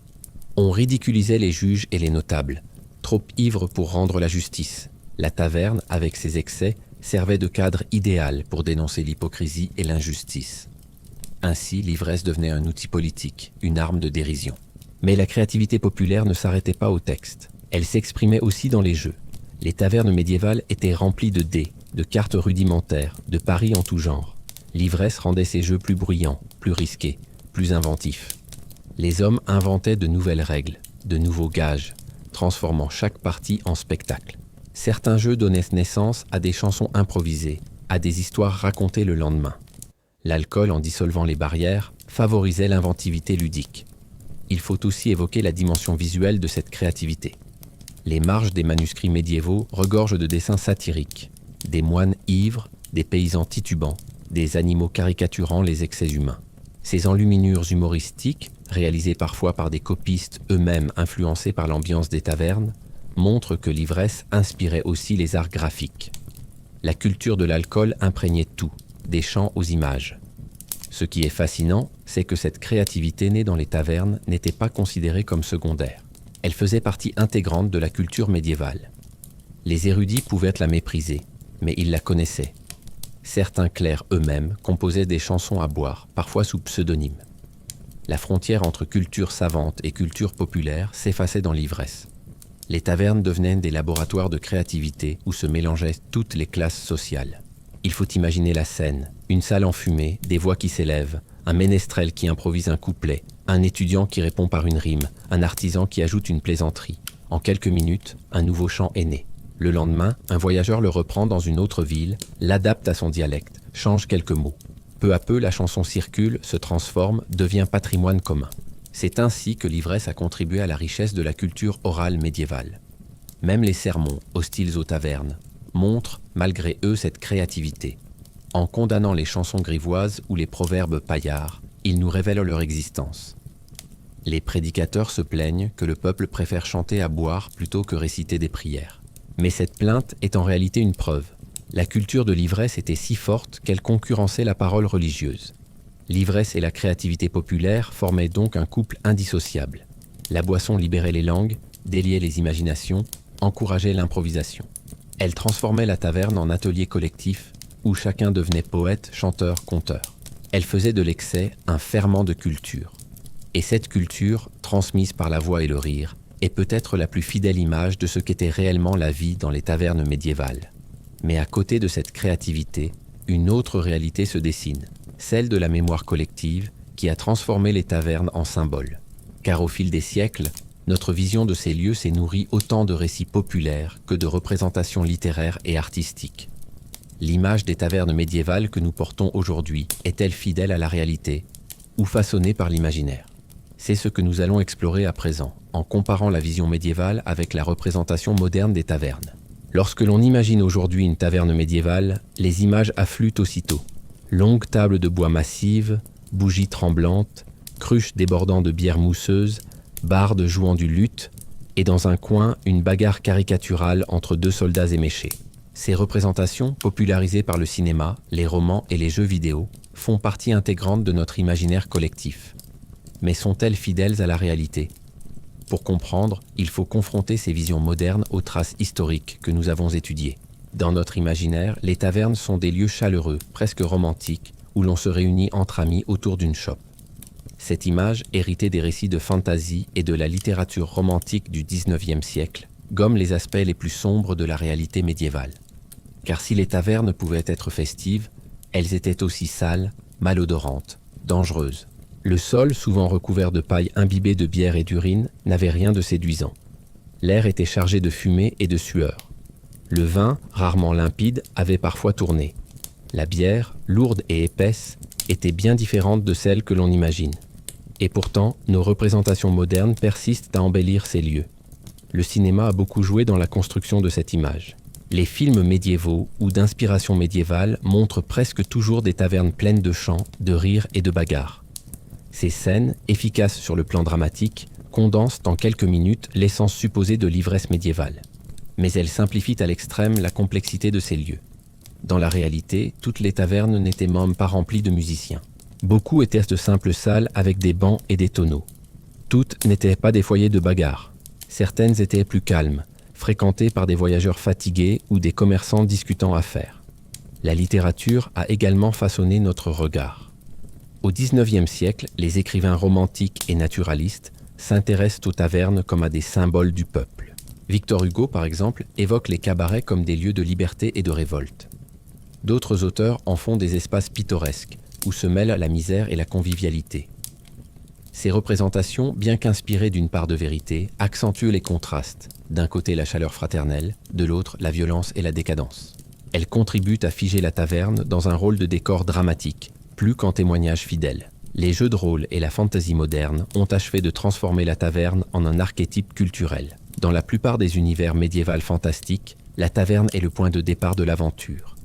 On ridiculisait les juges et les notables, trop ivres pour rendre la justice. La taverne, avec ses excès, servait de cadre idéal pour dénoncer l'hypocrisie et l'injustice. Ainsi, l'ivresse devenait un outil politique, une arme de dérision. Mais la créativité populaire ne s'arrêtait pas au texte. Elle s'exprimait aussi dans les jeux. Les tavernes médiévales étaient remplies de dés, de cartes rudimentaires, de paris en tout genre. L'ivresse rendait ces jeux plus bruyants, plus risqués, plus inventifs. Les hommes inventaient de nouvelles règles, de nouveaux gages, transformant chaque partie en spectacle. Certains jeux donnaient naissance à des chansons improvisées, à des histoires racontées le lendemain. L'alcool, en dissolvant les barrières, favorisait l'inventivité ludique. Il faut aussi évoquer la dimension visuelle de cette créativité. Les marges des manuscrits médiévaux regorgent de dessins satiriques, des moines ivres, des paysans titubants, des animaux caricaturant les excès humains. Ces enluminures humoristiques, réalisées parfois par des copistes eux-mêmes influencés par l'ambiance des tavernes, montrent que l'ivresse inspirait aussi les arts graphiques. La culture de l'alcool imprégnait tout, des chants aux images. Ce qui est fascinant, c'est que cette créativité née dans les tavernes n'était pas considérée comme secondaire. Elle faisait partie intégrante de la culture médiévale. Les érudits pouvaient la mépriser, mais ils la connaissaient. Certains clercs eux-mêmes composaient des chansons à boire, parfois sous pseudonyme. La frontière entre culture savante et culture populaire s'effaçait dans l'ivresse. Les tavernes devenaient des laboratoires de créativité où se mélangeaient toutes les classes sociales. Il faut imaginer la scène, une salle enfumée, des voix qui s'élèvent, un ménestrel qui improvise un couplet, un étudiant qui répond par une rime, un artisan qui ajoute une plaisanterie. En quelques minutes, un nouveau chant est né. Le lendemain, un voyageur le reprend dans une autre ville, l'adapte à son dialecte, change quelques mots. Peu à peu, la chanson circule, se transforme, devient patrimoine commun. C'est ainsi que l'ivresse a contribué à la richesse de la culture orale médiévale. Même les sermons, hostiles aux tavernes, montrent, malgré eux, cette créativité. En condamnant les chansons grivoises ou les proverbes paillards, ils nous révèlent leur existence. Les prédicateurs se plaignent que le peuple préfère chanter à boire plutôt que réciter des prières. Mais cette plainte est en réalité une preuve. La culture de l'ivresse était si forte qu'elle concurrençait la parole religieuse. L'ivresse et la créativité populaire formaient donc un couple indissociable. La boisson libérait les langues, déliait les imaginations, encourageait l'improvisation. Elle transformait la taverne en atelier collectif où chacun devenait poète, chanteur, conteur. Elle faisait de l'excès un ferment de culture. Et cette culture, transmise par la voix et le rire, est peut-être la plus fidèle image de ce qu'était réellement la vie dans les tavernes médiévales. Mais à côté de cette créativité, une autre réalité se dessine, celle de la mémoire collective qui a transformé les tavernes en symboles. Car au fil des siècles, notre vision de ces lieux s'est nourrie autant de récits populaires que de représentations littéraires et artistiques. L'image des tavernes médiévales que nous portons aujourd'hui est-elle fidèle à la réalité ou façonnée par l'imaginaire ? C'est ce que nous allons explorer à présent, en comparant la vision médiévale avec la représentation moderne des tavernes. Lorsque l'on imagine aujourd'hui une taverne médiévale, les images affluent aussitôt. Longues tables de bois massives, bougies tremblantes, cruches débordant de bière mousseuse, bardes jouant du luth, et dans un coin, une bagarre caricaturale entre deux soldats éméchés. Ces représentations, popularisées par le cinéma, les romans et les jeux vidéo, font partie intégrante de notre imaginaire collectif. Mais sont-elles fidèles à la réalité ? Pour comprendre, il faut confronter ces visions modernes aux traces historiques que nous avons étudiées. Dans notre imaginaire, les tavernes sont des lieux chaleureux, presque romantiques, où l'on se réunit entre amis autour d'une chope. Cette image, héritée des récits de fantasy et de la littérature romantique du XIXe siècle, gomme les aspects les plus sombres de la réalité médiévale. Car si les tavernes pouvaient être festives, elles étaient aussi sales, malodorantes, dangereuses. Le sol, souvent recouvert de paille imbibée de bière et d'urine, n'avait rien de séduisant. L'air était chargé de fumée et de sueur. Le vin, rarement limpide, avait parfois tourné. La bière, lourde et épaisse, était bien différente de celle que l'on imagine. Et pourtant, nos représentations modernes persistent à embellir ces lieux. Le cinéma a beaucoup joué dans la construction de cette image. Les films médiévaux ou d'inspiration médiévale montrent presque toujours des tavernes pleines de chants, de rires et de bagarres. Ces scènes, efficaces sur le plan dramatique, condensent en quelques minutes l'essence supposée de l'ivresse médiévale. Mais elles simplifient à l'extrême la complexité de ces lieux. Dans la réalité, toutes les tavernes n'étaient même pas remplies de musiciens. Beaucoup étaient de simples salles avec des bancs et des tonneaux. Toutes n'étaient pas des foyers de bagarre. Certaines étaient plus calmes, fréquentées par des voyageurs fatigués ou des commerçants discutant affaires. La littérature a également façonné notre regard. Au XIXe siècle, les écrivains romantiques et naturalistes s'intéressent aux tavernes comme à des symboles du peuple. Victor Hugo, par exemple, évoque les cabarets comme des lieux de liberté et de révolte. D'autres auteurs en font des espaces pittoresques, où se mêlent la misère et la convivialité. Ces représentations, bien qu'inspirées d'une part de vérité, accentuent les contrastes, d'un côté la chaleur fraternelle, de l'autre la violence et la décadence. Elles contribuent à figer la taverne dans un rôle de décor dramatique, plus qu'en témoignage fidèle. Les jeux de rôle et la fantasy moderne ont achevé de transformer la taverne en un archétype culturel. Dans la plupart des univers médiévals fantastiques, la taverne est le point de départ de l'aventure.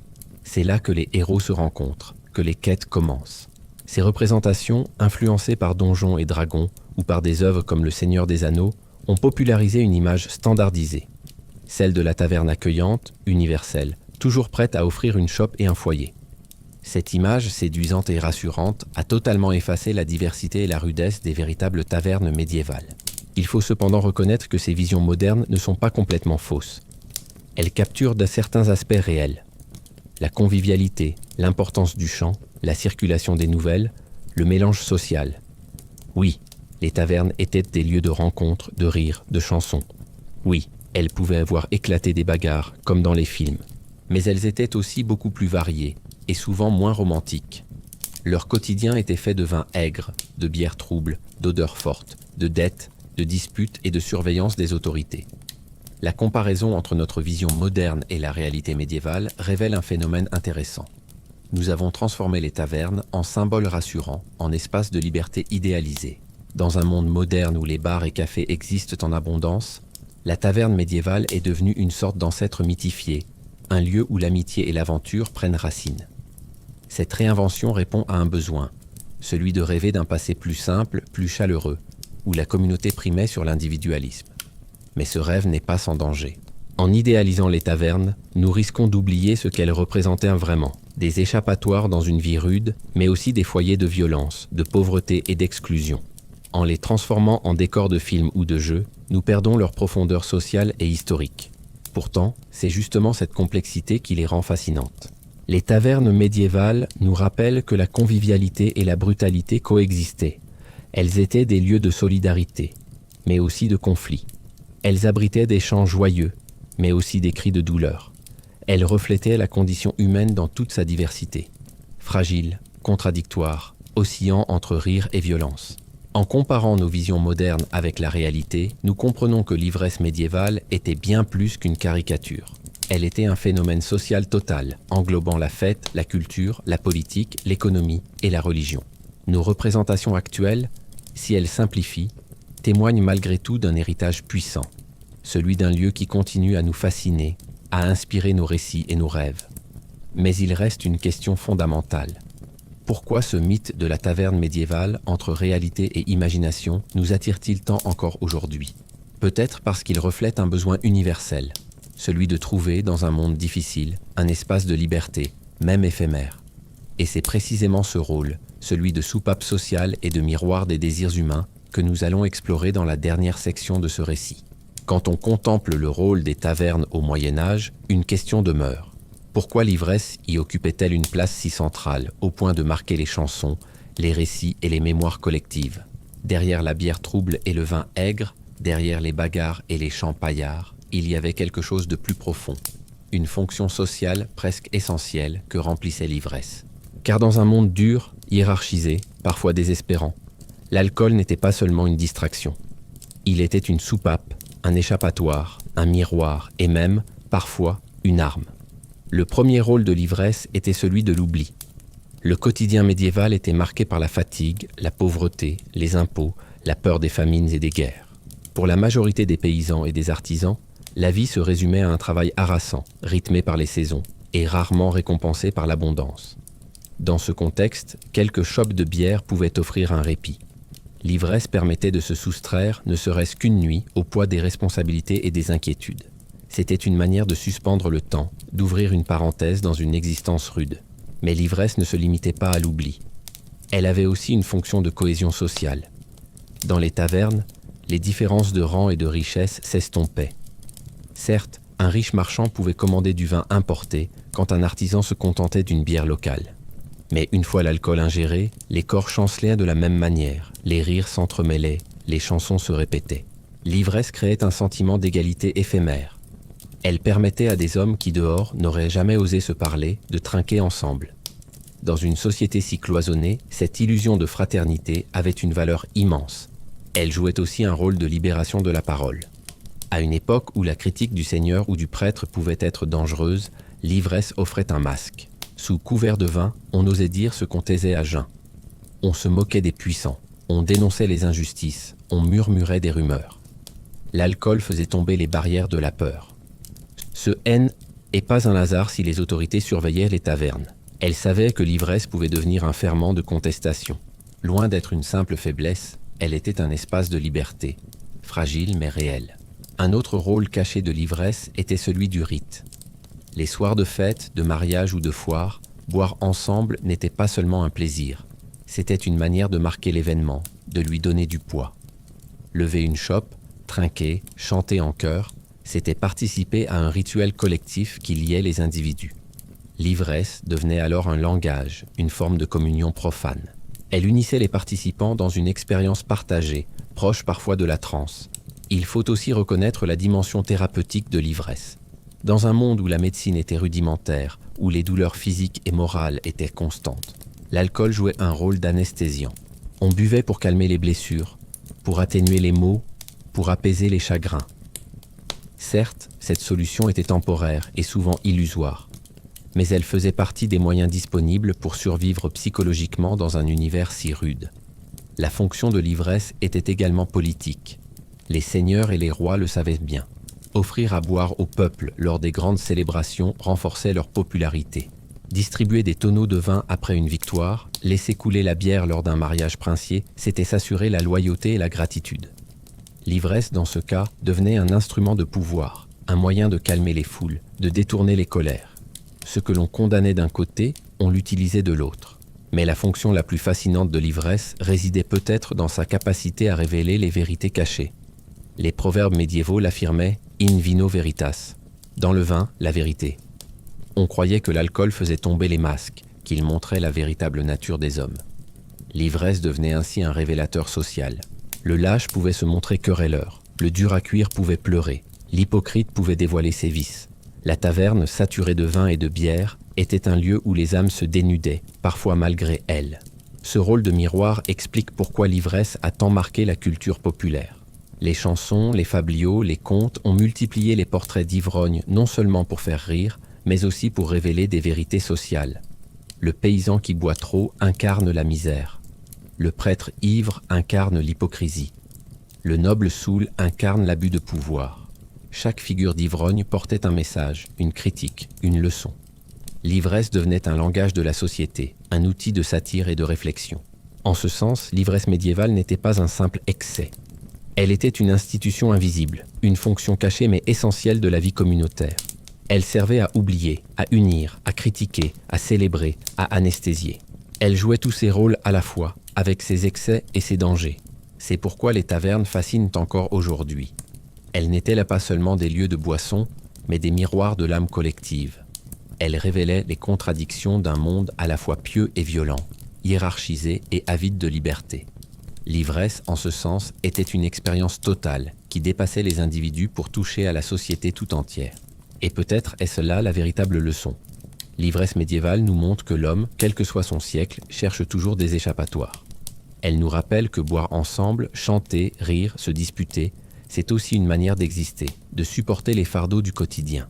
C'est là que les héros se rencontrent, que les quêtes commencent. Ces représentations, influencées par Donjons et Dragons ou par des œuvres comme Le Seigneur des Anneaux, ont popularisé une image standardisée. Celle de la taverne accueillante, universelle, toujours prête à offrir une chope et un foyer. Cette image, séduisante et rassurante, a totalement effacé la diversité et la rudesse des véritables tavernes médiévales. Il faut cependant reconnaître que ces visions modernes ne sont pas complètement fausses. Elles capturent de certains aspects réels. La convivialité, l'importance du chant, la circulation des nouvelles, le mélange social. Oui, les tavernes étaient des lieux de rencontres, de rires, de chansons. Oui, elles pouvaient avoir éclaté des bagarres, comme dans les films. Mais elles étaient aussi beaucoup plus variées, et souvent moins romantiques. Leur quotidien était fait de vins aigres, de bières troubles, d'odeurs fortes, de dettes, de disputes et de surveillance des autorités. La comparaison entre notre vision moderne et la réalité médiévale révèle un phénomène intéressant. Nous avons transformé les tavernes en symboles rassurants, en espaces de liberté idéalisés. Dans un monde moderne où les bars et cafés existent en abondance, la taverne médiévale est devenue une sorte d'ancêtre mythifié, un lieu où l'amitié et l'aventure prennent racine. Cette réinvention répond à un besoin, celui de rêver d'un passé plus simple, plus chaleureux, où la communauté primait sur l'individualisme. Mais ce rêve n'est pas sans danger. En idéalisant les tavernes, nous risquons d'oublier ce qu'elles représentaient vraiment. Des échappatoires dans une vie rude, mais aussi des foyers de violence, de pauvreté et d'exclusion. En les transformant en décors de films ou de jeux, nous perdons leur profondeur sociale et historique. Pourtant, c'est justement cette complexité qui les rend fascinantes. Les tavernes médiévales nous rappellent que la convivialité et la brutalité coexistaient. Elles étaient des lieux de solidarité, mais aussi de conflit. Elles abritaient des chants joyeux, mais aussi des cris de douleur. Elles reflétaient la condition humaine dans toute sa diversité. Fragile, contradictoire, oscillant entre rire et violence. En comparant nos visions modernes avec la réalité, nous comprenons que l'ivresse médiévale était bien plus qu'une caricature. Elle était un phénomène social total, englobant la fête, la culture, la politique, l'économie et la religion. Nos représentations actuelles, si elles simplifient, témoignent malgré tout d'un héritage puissant, celui d'un lieu qui continue à nous fasciner, à inspirer nos récits et nos rêves. Mais il reste une question fondamentale. Pourquoi ce mythe de la taverne médiévale entre réalité et imagination nous attire-t-il tant encore aujourd'hui ? Peut-être parce qu'il reflète un besoin universel, celui de trouver, dans un monde difficile, un espace de liberté, même éphémère. Et c'est précisément ce rôle, celui de soupape sociale et de miroir des désirs humains, que nous allons explorer dans la dernière section de ce récit. Quand on contemple le rôle des tavernes au Moyen-Âge, une question demeure. Pourquoi l'ivresse y occupait-elle une place si centrale, au point de marquer les chansons, les récits et les mémoires collectives ? Derrière la bière trouble et le vin aigre, derrière les bagarres et les chants paillards, il y avait quelque chose de plus profond, une fonction sociale presque essentielle que remplissait l'ivresse. Car dans un monde dur, hiérarchisé, parfois désespérant, l'alcool n'était pas seulement une distraction. Il était une soupape, un échappatoire, un miroir et même, parfois, une arme. Le premier rôle de l'ivresse était celui de l'oubli. Le quotidien médiéval était marqué par la fatigue, la pauvreté, les impôts, la peur des famines et des guerres. Pour la majorité des paysans et des artisans, la vie se résumait à un travail harassant, rythmé par les saisons, et rarement récompensé par l'abondance. Dans ce contexte, quelques chopes de bière pouvaient offrir un répit. L'ivresse permettait de se soustraire, ne serait-ce qu'une nuit, au poids des responsabilités et des inquiétudes. C'était une manière de suspendre le temps, d'ouvrir une parenthèse dans une existence rude. Mais l'ivresse ne se limitait pas à l'oubli. Elle avait aussi une fonction de cohésion sociale. Dans les tavernes, les différences de rang et de richesse s'estompaient. Certes, un riche marchand pouvait commander du vin importé quand un artisan se contentait d'une bière locale. Mais une fois l'alcool ingéré, les corps chancelaient de la même manière, les rires s'entremêlaient, Les chansons se répétaient. L'ivresse créait un sentiment d'égalité éphémère. Elle permettait à des hommes qui dehors n'auraient jamais osé se parler de trinquer ensemble. Dans une société si cloisonnée, cette illusion de fraternité avait une valeur immense. Elle jouait aussi un rôle de libération de la parole. À une époque où la critique du seigneur ou du prêtre pouvait être dangereuse, l'ivresse offrait un masque. Sous couvert de vin, on osait dire ce qu'on taisait à jeun. On se moquait des puissants, on dénonçait les injustices, on murmurait des rumeurs. L'alcool faisait tomber les barrières de la peur. Ce n'est pas un hasard si les autorités surveillaient les tavernes. Elles savaient que l'ivresse pouvait devenir un ferment de contestation. Loin d'être une simple faiblesse, elle était un espace de liberté, fragile mais réel. Un autre rôle caché de l'ivresse était celui du rite. Les soirs de fête, de mariage ou de foire, boire ensemble n'était pas seulement un plaisir. C'était une manière de marquer l'événement, de lui donner du poids. Lever une chope, trinquer, chanter en chœur, c'était participer à un rituel collectif qui liait les individus. L'ivresse devenait alors un langage, une forme de communion profane. Elle unissait les participants dans une expérience partagée, proche parfois de la transe. Il faut aussi reconnaître la dimension thérapeutique de l'ivresse. Dans un monde où la médecine était rudimentaire, où les douleurs physiques et morales étaient constantes, l'alcool jouait un rôle d'anesthésiant. On buvait pour calmer les blessures, pour atténuer les maux, pour apaiser les chagrins. Certes, cette solution était temporaire et souvent illusoire, mais elle faisait partie des moyens disponibles pour survivre psychologiquement dans un univers si rude. La fonction de l'ivresse était également politique. Les seigneurs et les rois le savaient bien. Offrir à boire au peuple lors des grandes célébrations renforçait leur popularité. Distribuer des tonneaux de vin après une victoire, laisser couler la bière lors d'un mariage princier, c'était s'assurer la loyauté et la gratitude. L'ivresse, dans ce cas, devenait un instrument de pouvoir, un moyen de calmer les foules, de détourner les colères. Ce que l'on condamnait d'un côté, on l'utilisait de l'autre. Mais la fonction la plus fascinante de l'ivresse résidait peut-être dans sa capacité à révéler les vérités cachées. Les proverbes médiévaux l'affirmaient « in vino veritas », dans le vin, la vérité. On croyait que l'alcool faisait tomber les masques, qu'il montrait la véritable nature des hommes. L'ivresse devenait ainsi un révélateur social. Le lâche pouvait se montrer querelleur, le dur à cuire pouvait pleurer, l'hypocrite pouvait dévoiler ses vices. La taverne, saturée de vin et de bière, était un lieu où les âmes se dénudaient, parfois malgré elles. Ce rôle de miroir explique pourquoi l'ivresse a tant marqué la culture populaire. Les chansons, les fabliaux, les contes ont multiplié les portraits d'ivrognes non seulement pour faire rire, mais aussi pour révéler des vérités sociales. Le paysan qui boit trop incarne la misère. Le prêtre ivre incarne l'hypocrisie. Le noble saoul incarne l'abus de pouvoir. Chaque figure d'ivrogne portait un message, une critique, une leçon. L'ivresse devenait un langage de la société, un outil de satire et de réflexion. En ce sens, l'ivresse médiévale n'était pas un simple excès. Elle était une institution invisible, une fonction cachée mais essentielle de la vie communautaire. Elle servait à oublier, à unir, à critiquer, à célébrer, à anesthésier. Elle jouait tous ses rôles à la fois, avec ses excès et ses dangers. C'est pourquoi les tavernes fascinent encore aujourd'hui. Elles n'étaient là pas seulement des lieux de boisson, mais des miroirs de l'âme collective. Elles révélaient les contradictions d'un monde à la fois pieux et violent, hiérarchisé et avide de liberté. L'ivresse, en ce sens, était une expérience totale qui dépassait les individus pour toucher à la société tout entière. Et peut-être est-ce là la véritable leçon. L'ivresse médiévale nous montre que l'homme, quel que soit son siècle, cherche toujours des échappatoires. Elle nous rappelle que boire ensemble, chanter, rire, se disputer, c'est aussi une manière d'exister, de supporter les fardeaux du quotidien.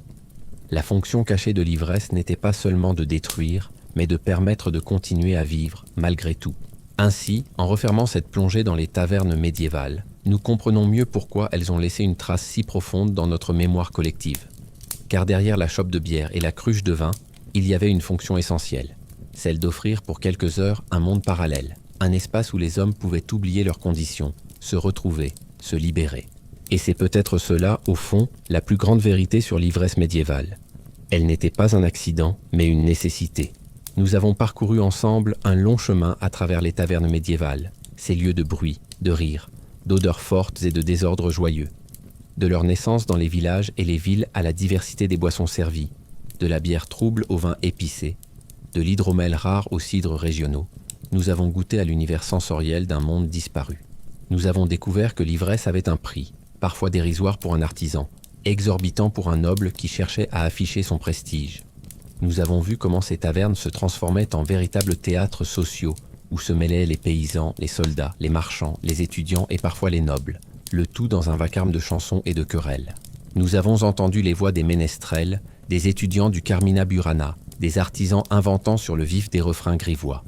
La fonction cachée de l'ivresse n'était pas seulement de détruire, mais de permettre de continuer à vivre, malgré tout. Ainsi, en refermant cette plongée dans les tavernes médiévales, nous comprenons mieux pourquoi elles ont laissé une trace si profonde dans notre mémoire collective. Car derrière la chope de bière et la cruche de vin, il y avait une fonction essentielle, celle d'offrir pour quelques heures un monde parallèle, un espace où les hommes pouvaient oublier leurs conditions, se retrouver, se libérer. Et c'est peut-être cela, au fond, la plus grande vérité sur l'ivresse médiévale. Elle n'était pas un accident, mais une nécessité. Nous avons parcouru ensemble un long chemin à travers les tavernes médiévales, ces lieux de bruit, de rire, d'odeurs fortes et de désordre joyeux. De leur naissance dans les villages et les villes à la diversité des boissons servies, de la bière trouble au vin épicé, de l'hydromel rare aux cidres régionaux, nous avons goûté à l'univers sensoriel d'un monde disparu. Nous avons découvert que l'ivresse avait un prix, parfois dérisoire pour un artisan, exorbitant pour un noble qui cherchait à afficher son prestige. Nous avons vu comment ces tavernes se transformaient en véritables théâtres sociaux, où se mêlaient les paysans, les soldats, les marchands, les étudiants et parfois les nobles, le tout dans un vacarme de chansons et de querelles. Nous avons entendu les voix des ménestrels, des étudiants du Carmina Burana, des artisans inventant sur le vif des refrains grivois.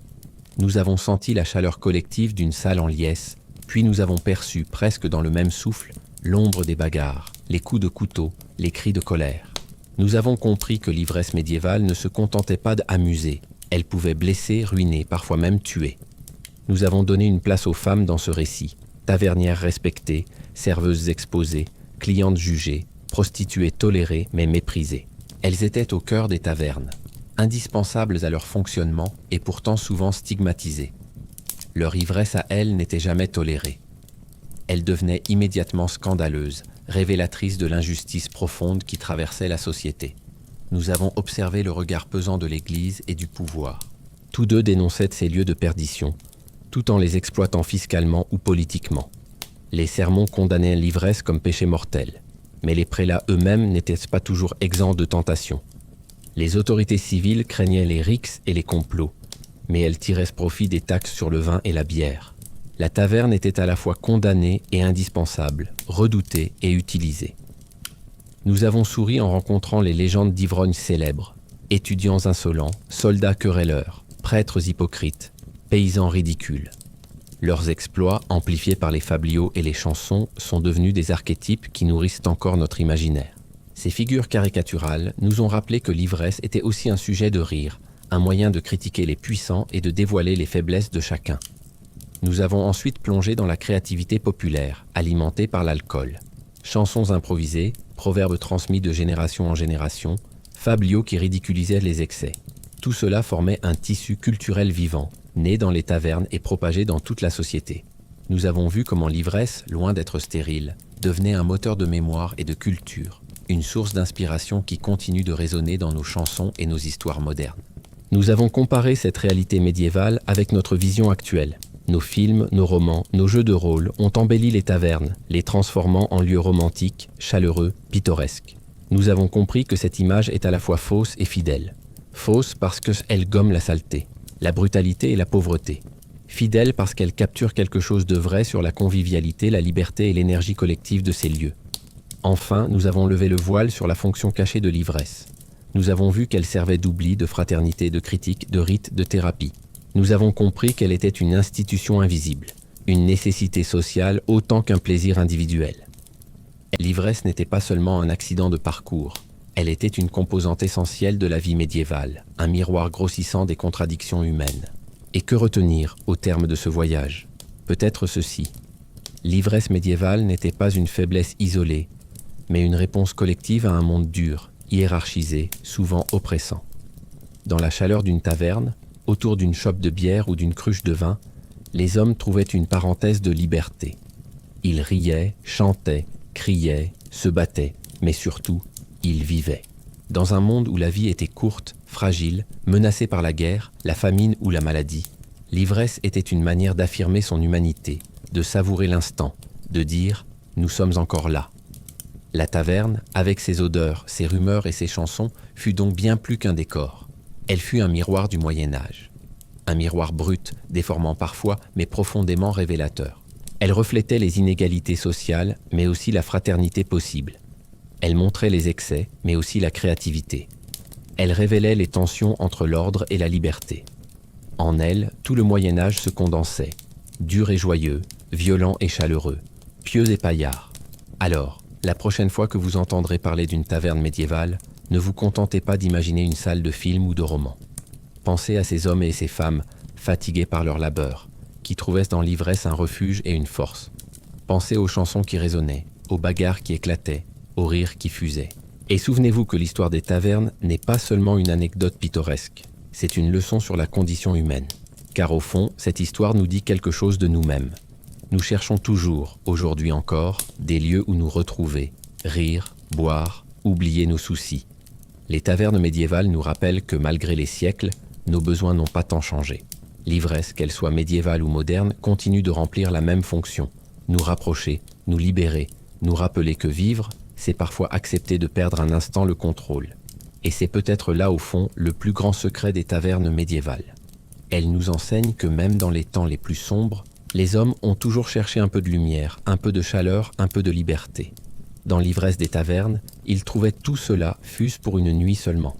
Nous avons senti la chaleur collective d'une salle en liesse, puis nous avons perçu, presque dans le même souffle, l'ombre des bagarres, les coups de couteau, les cris de colère. Nous avons compris que l'ivresse médiévale ne se contentait pas d'amuser, elle pouvait blesser, ruiner, parfois même tuer. Nous avons donné une place aux femmes dans ce récit, tavernières respectées, serveuses exposées, clientes jugées, prostituées tolérées mais méprisées. Elles étaient au cœur des tavernes, indispensables à leur fonctionnement et pourtant souvent stigmatisées. Leur ivresse à elles n'était jamais tolérée. Elle devenait immédiatement scandaleuse, révélatrice de l'injustice profonde qui traversait la société. Nous avons observé le regard pesant de l'Église et du pouvoir. Tous deux dénonçaient ces lieux de perdition, tout en les exploitant fiscalement ou politiquement. Les sermons condamnaient l'ivresse comme péché mortel, mais les prélats eux-mêmes n'étaient pas toujours exempts de tentation. Les autorités civiles craignaient les rixes et les complots, mais elles tiraient profit des taxes sur le vin et la bière. La taverne était à la fois condamnée et indispensable, redoutée et utilisée. Nous avons souri en rencontrant les légendes d'ivrognes célèbres, étudiants insolents, soldats querelleurs, prêtres hypocrites, paysans ridicules. Leurs exploits, amplifiés par les fabliaux et les chansons, sont devenus des archétypes qui nourrissent encore notre imaginaire. Ces figures caricaturales nous ont rappelé que l'ivresse était aussi un sujet de rire, un moyen de critiquer les puissants et de dévoiler les faiblesses de chacun. Nous avons ensuite plongé dans la créativité populaire, alimentée par l'alcool. Chansons improvisées, proverbes transmis de génération en génération, fabliaux qui ridiculisaient les excès. Tout cela formait un tissu culturel vivant, né dans les tavernes et propagé dans toute la société. Nous avons vu comment l'ivresse, loin d'être stérile, devenait un moteur de mémoire et de culture, une source d'inspiration qui continue de résonner dans nos chansons et nos histoires modernes. Nous avons comparé cette réalité médiévale avec notre vision actuelle. Nos films, nos romans, nos jeux de rôle ont embelli les tavernes, les transformant en lieux romantiques, chaleureux, pittoresques. Nous avons compris que cette image est à la fois fausse et fidèle. Fausse parce qu'elle gomme la saleté, la brutalité et la pauvreté. Fidèle parce qu'elle capture quelque chose de vrai sur la convivialité, la liberté et l'énergie collective de ces lieux. Enfin, nous avons levé le voile sur la fonction cachée de l'ivresse. Nous avons vu qu'elle servait d'oubli, de fraternité, de critique, de rite, de thérapie. Nous avons compris qu'elle était une institution invisible, une nécessité sociale autant qu'un plaisir individuel. L'ivresse n'était pas seulement un accident de parcours, elle était une composante essentielle de la vie médiévale, un miroir grossissant des contradictions humaines. Et que retenir au terme de ce voyage? Peut-être ceci. L'ivresse médiévale n'était pas une faiblesse isolée, mais une réponse collective à un monde dur, hiérarchisé, souvent oppressant. Dans la chaleur d'une taverne, autour d'une chope de bière ou d'une cruche de vin, les hommes trouvaient une parenthèse de liberté. Ils riaient, chantaient, criaient, se battaient, mais surtout, ils vivaient. Dans un monde où la vie était courte, fragile, menacée par la guerre, la famine ou la maladie, l'ivresse était une manière d'affirmer son humanité, de savourer l'instant, de dire « nous sommes encore là ». La taverne, avec ses odeurs, ses rumeurs et ses chansons, fut donc bien plus qu'un décor. Elle fut un miroir du Moyen-Âge. Un miroir brut, déformant parfois, mais profondément révélateur. Elle reflétait les inégalités sociales, mais aussi la fraternité possible. Elle montrait les excès, mais aussi la créativité. Elle révélait les tensions entre l'ordre et la liberté. En elle, tout le Moyen-Âge se condensait, dur et joyeux, violent et chaleureux, pieux et paillard. Alors, la prochaine fois que vous entendrez parler d'une taverne médiévale, ne vous contentez pas d'imaginer une salle de film ou de roman. Pensez à ces hommes et ces femmes, fatigués par leur labeur, qui trouvaient dans l'ivresse un refuge et une force. Pensez aux chansons qui résonnaient, aux bagarres qui éclataient, aux rires qui fusaient. Et souvenez-vous que l'histoire des tavernes n'est pas seulement une anecdote pittoresque, c'est une leçon sur la condition humaine. Car au fond, cette histoire nous dit quelque chose de nous-mêmes. Nous cherchons toujours, aujourd'hui encore, des lieux où nous retrouver, rire, boire, oublier nos soucis. Les tavernes médiévales nous rappellent que malgré les siècles, nos besoins n'ont pas tant changé. L'ivresse, qu'elle soit médiévale ou moderne, continue de remplir la même fonction, nous rapprocher, nous libérer, nous rappeler que vivre, c'est parfois accepter de perdre un instant le contrôle. Et c'est peut-être là au fond le plus grand secret des tavernes médiévales. Elles nous enseignent que même dans les temps les plus sombres, les hommes ont toujours cherché un peu de lumière, un peu de chaleur, un peu de liberté. Dans l'ivresse des tavernes, ils trouvaient tout cela, fût-ce pour une nuit seulement.